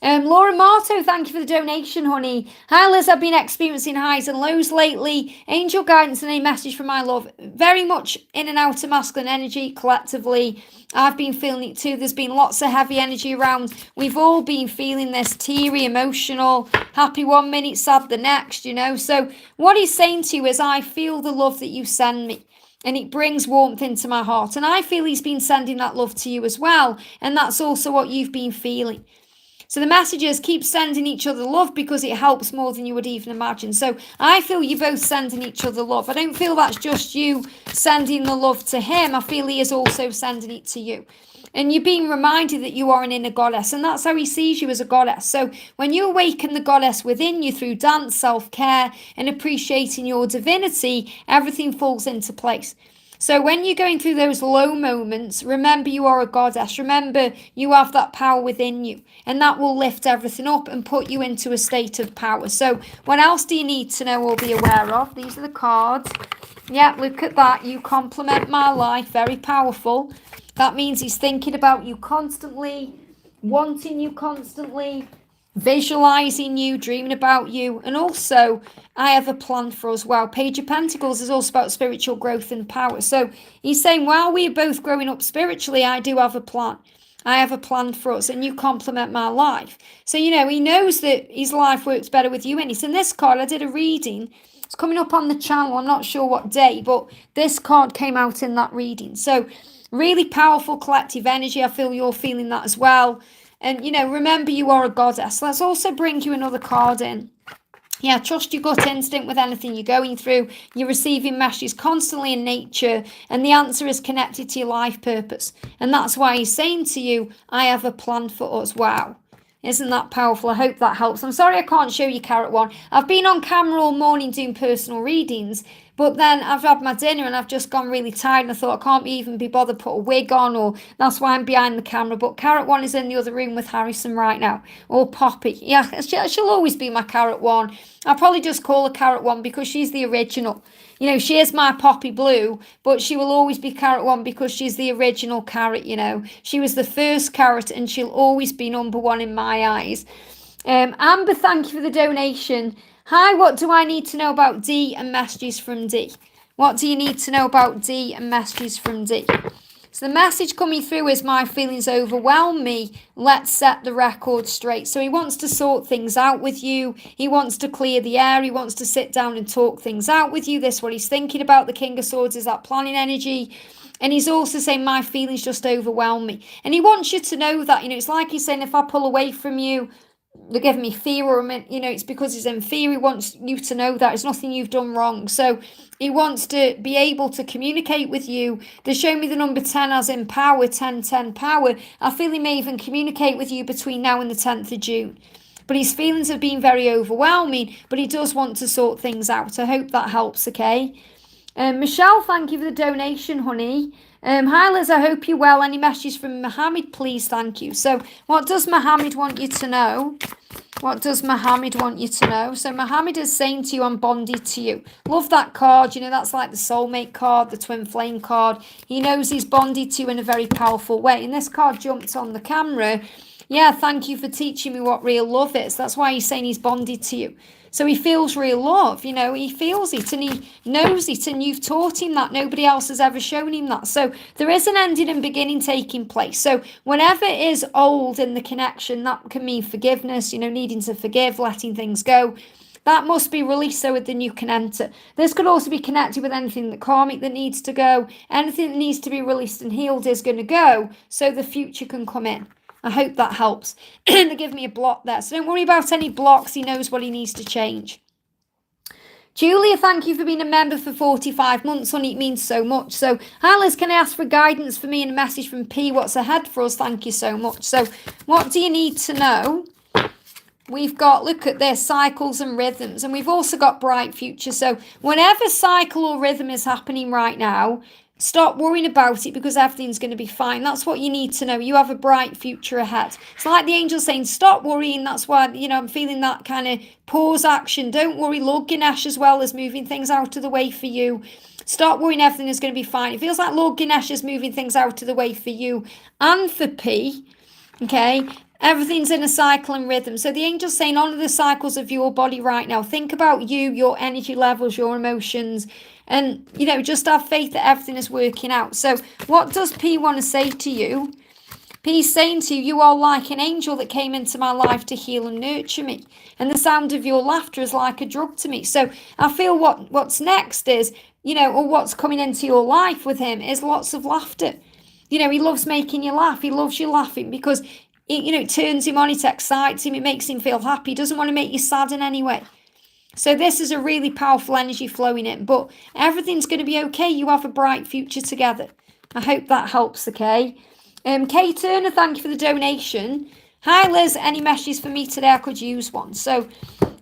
Laura Marto, thank you for the donation, honey. Hi, Liz. I've been experiencing highs and lows lately. Angel guidance and a message from my love. Very much in and out of masculine energy collectively. I've been feeling it too. There's been lots of heavy energy around. We've all been feeling this teary, emotional, happy 1 minute, sad the next, you know. So what he's saying to you is, I feel the love that you send me. And it brings warmth into my heart. And I feel he's been sending that love to you as well. And that's also what you've been feeling. So the messages keep sending each other love because it helps more than you would even imagine. So I feel you're both sending each other love. I don't feel that's just you sending the love to him. I feel he is also sending it to you. And you're being reminded that you are an inner goddess, and that's how he sees you, as a goddess. So when you awaken the goddess within you through dance, self-care, and appreciating your divinity, everything falls into place. So when you're going through those low moments, remember you are a goddess. Remember you have that power within you, and that will lift everything up and put you into a state of power. So what else do you need to know or be aware of? These are the cards. Yeah, look at that. You complement my life. Very powerful. That means he's thinking about you constantly, wanting you constantly, visualizing you, dreaming about you. And also, I have a plan for us. Well, Page of Pentacles is also about spiritual growth and power. So he's saying, while we're both growing up spiritually, I do have a plan. I have a plan for us, and you complement my life. So, you know, he knows that his life works better with you. And it's in this card. I did a reading. It's coming up on the channel. I'm not sure what day, but this card came out in that reading. So really powerful collective energy. I feel you're feeling that as well. And, you know, remember you are a goddess. Let's also bring you another card in. Yeah, trust your gut instinct with anything you're going through. You're receiving messages constantly in nature, and the answer is connected to your life purpose. And that's why he's saying to you, I have a plan for us. Wow. Isn't that powerful? I hope that helps. I'm sorry I can't show you Carrot One. I've been on camera all morning doing personal readings, but then I've had my dinner and I've just gone really tired, and I thought I can't even be bothered to put a wig on, or that's why I'm behind the camera. But Carrot One is in the other room with Harrison right now, or Poppy. Yeah, she'll always be my Carrot One. I'll probably just call her Carrot One because she's the original. You know, she is my Poppy Blue, but she will always be Carrot One because she's the original carrot, you know. She was the first carrot, and she'll always be number one in my eyes. Amber, thank you for the donation. Hi, what do I need to know about D and messages from D? What do you need to know about D and messages from D? So the message coming through is, my feelings overwhelm me. Let's set the record straight. So he wants to sort things out with you. He wants to clear the air. He wants to sit down and talk things out with you. This is what he's thinking about. The King of Swords is that planning energy. And he's also saying, my feelings just overwhelm me. And he wants you to know that, you know, it's like he's saying, if I pull away from you, they're giving me fear, or, you know, it's because he's in fear. He wants you to know that it's nothing you've done wrong. So he wants to be able to communicate with you. They show me the number 10 as in power, 10, power. I feel he may even communicate with you between now and the 10th of June. But his feelings have been very overwhelming, but he does want to sort things out. I hope that helps, okay? Michelle, thank you for the donation, honey. Hi Liz, I hope you're well. Any messages from Mohammed, please? Thank you. So what does Mohammed want you to know? What does Mohammed want you to know? So Mohammed is saying to you, I'm bonded to you. Love that card. You know, that's like the soulmate card, the twin flame card. He knows he's bonded to you in a very powerful way. And this card jumped on the camera. Yeah, thank you for teaching me what real love is. That's why he's saying he's bonded to you. So he feels real love, you know, he feels it and he knows it, and you've taught him that. Nobody else has ever shown him that. So there is an ending and beginning taking place. So whenever is old in the connection, that can mean forgiveness, you know, needing to forgive, letting things go. That must be released so that the new can enter. This could also be connected with anything that karmic that needs to go. Anything that needs to be released and healed is going to go so the future can come in. I hope that helps. They give me a block there. So don't worry about any blocks. He knows what he needs to change. Julia, thank you for being a member for 45 months, honey. It means so much. So, hi Liz, can I ask for guidance for me and a message from P? What's ahead for us? Thank you so much. So, what do you need to know? We've got, look at this, cycles and rhythms. And we've also got bright future. So, whenever cycle or rhythm is happening right now, stop worrying about it because everything's going to be fine. That's what you need to know. You have a bright future ahead. It's like the angel saying, stop worrying. That's why, you know, I'm feeling that kind of pause action. Don't worry. Lord Ganesh as well is moving things out of the way for you. Stop worrying. Everything is going to be fine. It feels like Lord Ganesh is moving things out of the way for you and for P. Okay. Everything's in a cycle and rhythm. So the angel's saying, honor the cycles of your body right now. Think about you, your energy levels, your emotions, and, you know, just have faith that everything is working out. So what does P want to say to you? P's saying to you, you are like an angel that came into my life to heal and nurture me. And the sound of your laughter is like a drug to me. So I feel what's next is, you know, or what's coming into your life with him is lots of laughter. You know, he loves making you laugh. He loves you laughing because, it turns him on, it excites him, it makes him feel happy. He doesn't want to make you sad in any way. So this is a really powerful energy flowing in, but everything's going to be okay. You have a bright future together. I hope that helps, okay? Kay Turner, thank you for the donation. Hi, Liz. Any messages for me today? I could use one. So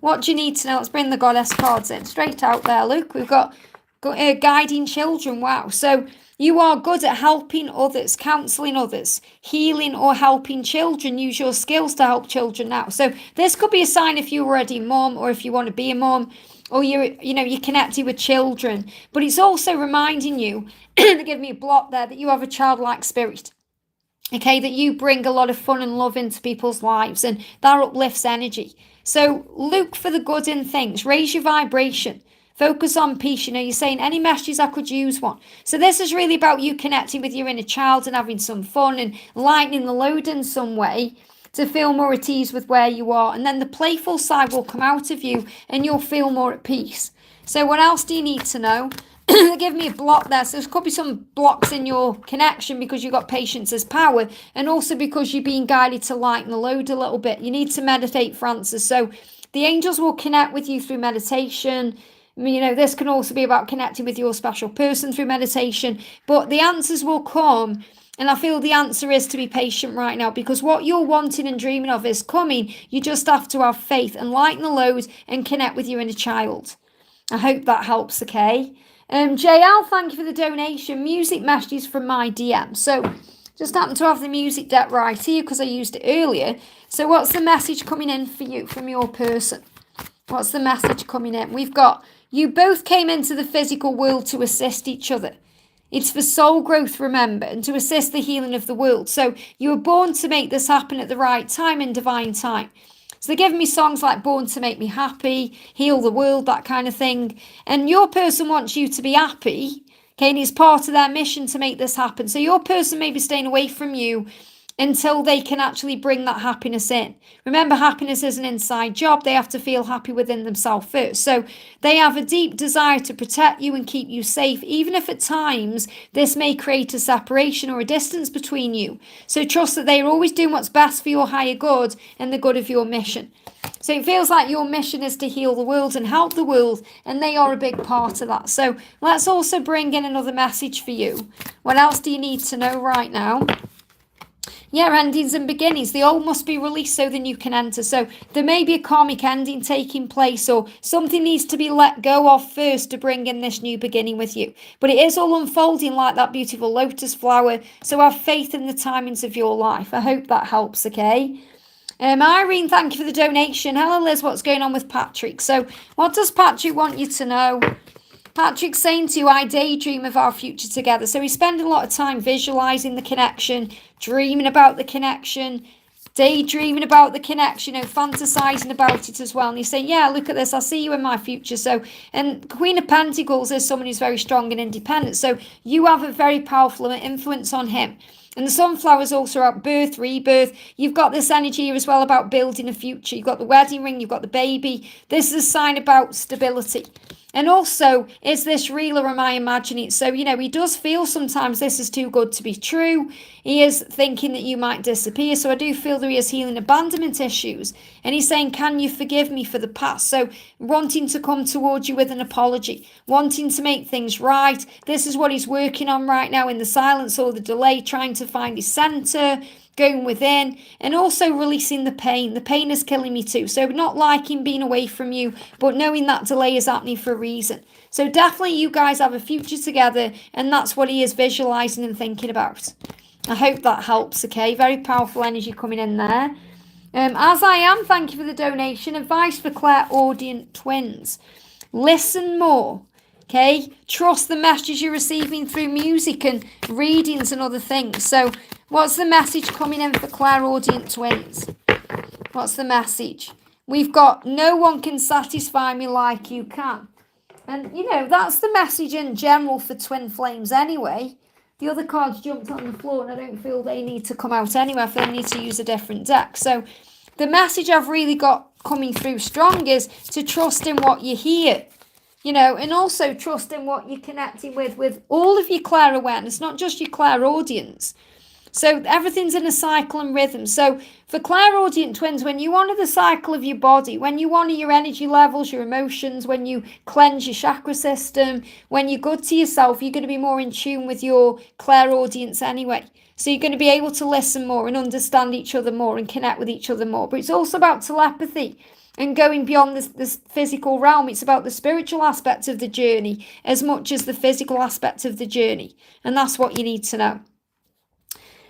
what do you need to know? Let's bring the goddess cards in. Straight out there, look. We've got guiding children. Wow. So you are good at helping others, counselling others, healing or helping children. Use your skills to help children now. So this could be a sign if you're already a mom or if you want to be a mom or you're connected with children. But it's also reminding you, they give me a block there, that you have a childlike spirit. Okay, that you bring a lot of fun and love into people's lives and that uplifts energy. So look for the good in things. Raise your vibration. Focus on peace. You're saying, any messages, I could use one. So this is really about you connecting with your inner child and having some fun and lightening the load in some way to feel more at ease with where you are. And then the playful side will come out of you and you'll feel more at peace. So what else do you need to know? They give me a block there. So there could be some blocks in your connection because you've got patience as power and also because you're being guided to lighten the load a little bit. You need to meditate, Francis. So the angels will connect with you through meditation. This can also be about connecting with your special person through meditation, but the answers will come. And I feel the answer is to be patient right now because what you're wanting and dreaming of is coming. You just have to have faith and lighten the load and connect with your inner child. I hope that helps, okay? JL, thank you for the donation. Music messages from my DM. So just happen to have the music deck right here because I used it earlier. So what's the message coming in for you from your person? What's the message coming in? We've got, you both came into the physical world to assist each other. It's for soul growth, remember, and to assist the healing of the world. So you were born to make this happen at the right time and divine time. So they're giving me songs like Born to Make Me Happy, Heal the World, that kind of thing. And your person wants you to be happy, okay, and it's part of their mission to make this happen. So your person may be staying away from you until they can actually bring that happiness in. Remember, happiness is an inside job. They have to feel happy within themselves first. So they have a deep desire to protect you and keep you safe, even if at times this may create a separation or a distance between you. So trust that they are always doing what's best for your higher good and the good of your mission. So it feels like your mission is to heal the world and help the world, and they are a big part of that. So let's also bring in another message for you. What else do you need to know right now? Yeah, endings and beginnings. The old must be released so the new can enter. So there may be a karmic ending taking place or something needs to be let go of first to bring in this new beginning with you. But it is all unfolding like that beautiful lotus flower. So have faith in the timings of your life. I hope that helps, okay? Irene, thank you for the donation. Hello, Liz. What's going on with Patrick? So what does Patrick want you to know? Patrick's saying to you, I daydream of our future together. So he's spending a lot of time visualizing the connection, dreaming about the connection, daydreaming about the connection, fantasizing about it as well. And he's saying, yeah, look at this. I'll see you in my future. So, and Queen of Pentacles is someone who's very strong and independent. So you have a very powerful influence on him. And the sunflowers also about birth, rebirth. You've got this energy here as well about building a future. You've got the wedding ring, you've got the baby. This is a sign about stability. And also, is this real or am I imagining it? So, he does feel sometimes this is too good to be true. He is thinking that you might disappear. So I do feel that he is healing abandonment issues. And he's saying, can you forgive me for the past? So wanting to come towards you with an apology, wanting to make things right. This is what he's working on right now in the silence or the delay, trying to find his center, going within, and also releasing the pain. The pain is killing me too. So not liking being away from you, but knowing that delay is happening for a reason. So definitely you guys have a future together, and that's what he is visualizing and thinking about. I hope that helps, okay? Very powerful energy coming in there. As I am, thank you for the donation. Advice for clairaudient twins. Listen more. Okay, trust the messages you're receiving through music and readings and other things. So What's the message coming in for clairaudient twins? What's the message? We've got no one can satisfy me like you can. And, you know, that's the message in general for twin flames anyway. The other cards jumped on the floor and I don't feel they need to come out anyway. I feel I need to use a different deck. So the message I've really got coming through strong is to trust in what you hear. You know, and also trust in what you're connecting with all of your clairawareness, not just your clairaudience. So everything's in a cycle and rhythm. So for clairaudient twins, when you honour the cycle of your body, when you honour your energy levels, your emotions, when you cleanse your chakra system, when you're good to yourself, you're going to be more in tune with your clairaudience anyway. So you're going to be able to listen more and understand each other more and connect with each other more. But it's also about telepathy and going beyond this physical realm. It's about the spiritual aspect of the journey as much as the physical aspect of the journey. And that's what you need to know.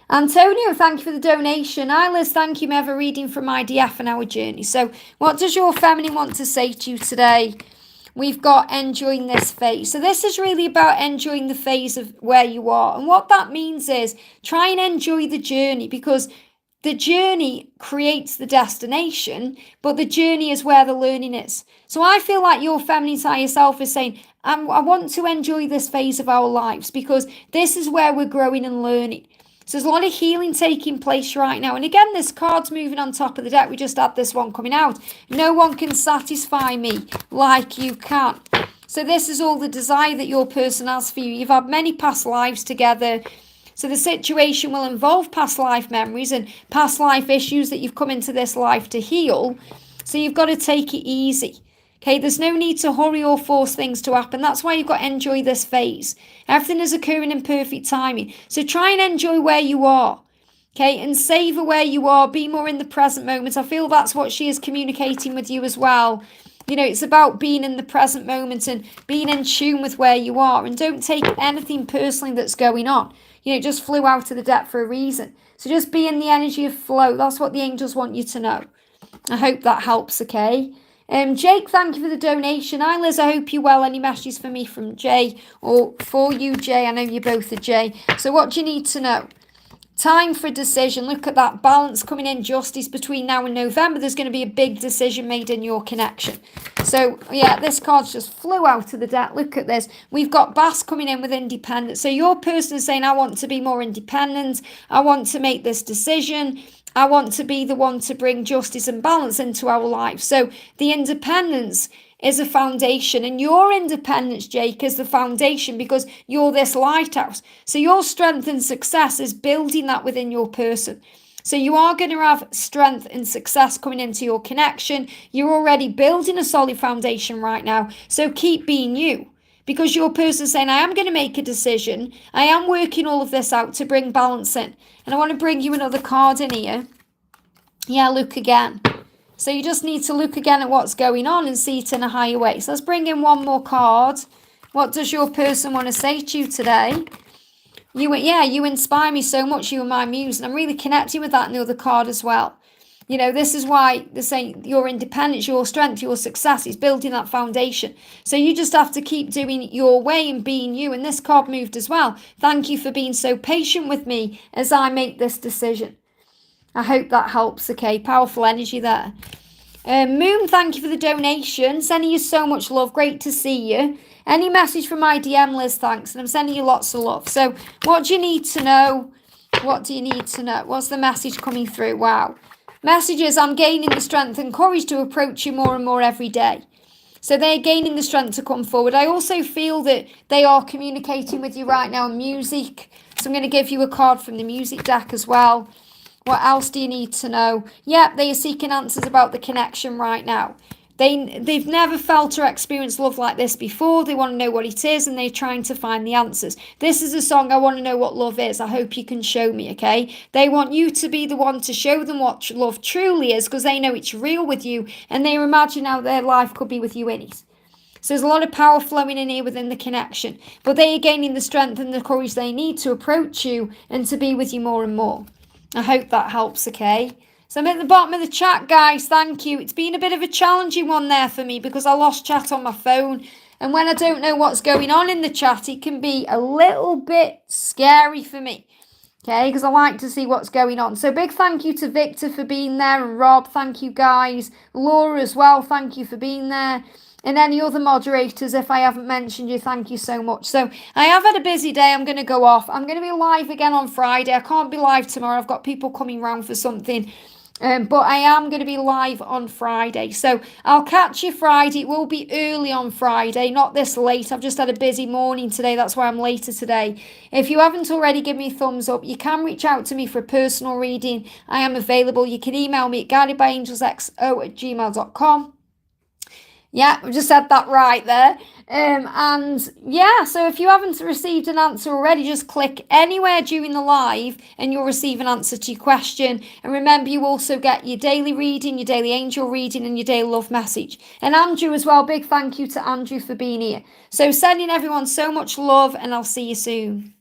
Antonio, thank you for the donation. Liz, thank you, Ever reading from IDF and our journey. So what does your feminine want to say to you today? We've got enjoying this phase. So this is really about enjoying the phase of where you are. And what that means is try and enjoy the journey, because the journey creates the destination, but the journey is where the learning is. So I feel like your feminine higher self is saying, I want to enjoy this phase of our lives because this is where we're growing and learning. So there's a lot of healing taking place right now. And again, this card's moving on top of the deck. We just had this one coming out. No one can satisfy me like you can. So this is all the desire that your person has for you. You've had many past lives together. So the situation will involve past life memories and past life issues that you've come into this life to heal. So you've got to take it easy. Okay, there's no need to hurry or force things to happen. That's why you've got to enjoy this phase. Everything is occurring in perfect timing. So try and enjoy where you are. Okay, and savor where you are. Be more in the present moment. I feel that's what she is communicating with you as well. You know, it's about being in the present moment and being in tune with where you are. And don't take anything personally that's going on. You know, it just flew out of the deck for a reason. So just be in the energy of flow. That's what the angels want you to know. I hope that helps, okay? Jake, thank you for the donation. Hi, Liz, I hope you're well. Any messages for me from Jay or for you, Jay? I know you both are Jay. So what do you need to know? Time for a decision. Look at that balance coming in, justice between now and November. There's going to be a big decision made in your connection. So, yeah, this card just flew out of the deck. Look at this. We've got Bass coming in with independence. So your person is saying, I want to be more independent. I want to make this decision. I want to be the one to bring justice and balance into our lives. So the independence is a foundation, and your independence, Jake, is the foundation because you're this lighthouse. So your strength and success is building that within your person. So you are going to have strength and success coming into your connection. You're already building a solid foundation right now. So keep being you. Because your person's saying, I am going to make a decision. I am working all of this out to bring balance in. And I want to bring you another card in here. Yeah, look again. So you just need to look again at what's going on and see it in a higher way. So let's bring in one more card. What does your person want to say to you today? You inspire me so much. You are my muse. And I'm really connecting with that in the other card as well. You know, this is why they're saying your independence, your strength, your success is building that foundation. So you just have to keep doing it your way and being you. And this card moved as well. Thank you for being so patient with me as I make this decision. I hope that helps, okay? Powerful energy there. Moon, thank you for the donation. Sending you so much love. Great to see you. Any message from my DM, Liz? Thanks. And I'm sending you lots of love. So what do you need to know? What do you need to know? What's the message coming through? Wow. Messages, I'm gaining the strength and courage to approach you more and more every day. So they're gaining the strength to come forward. I also feel that they are communicating with you right now in music. So I'm going to give you a card from the music deck as well. What else do you need to know? Yep, they are seeking answers about the connection right now. They've never felt or experienced love like this before. They want to know what it is and they're trying to find the answers. This is a song, I want to know what love is. I hope you can show me, okay? They want you to be the one to show them what love truly is because they know it's real with you and they imagine how their life could be with you in it. So there's a lot of power flowing in here within the connection. But they are gaining the strength and the courage they need to approach you and to be with you more and more. I hope that helps, okay? So I'm at the bottom of the chat, guys. Thank you. It's been a bit of a challenging one there for me because I lost chat on my phone. And when I don't know what's going on in the chat, it can be a little bit scary for me. Okay, because I like to see what's going on. So big thank you to Victor for being there, and Rob, thank you guys. Laura as well, thank you for being there. And any other moderators, if I haven't mentioned you, thank you so much. So I have had a busy day. I'm going to go off. I'm going to be live again on Friday. I can't be live tomorrow. I've got people coming round for something. But I am going to be live on Friday. So I'll catch you Friday. It will be early on Friday, not this late. I've just had a busy morning today. That's why I'm later today. If you haven't already, give me a thumbs up. You can reach out to me for a personal reading. I am available. You can email me at guidedbyangelsxo@gmail.com. Yeah, I've just said that right there. And yeah, so if you haven't received an answer already, just click anywhere during the live and you'll receive an answer to your question. And remember, you also get your daily reading, your daily angel reading, and your daily love message. And Andrew as well, big thank you to Andrew for being here. So sending everyone so much love, and I'll see you soon.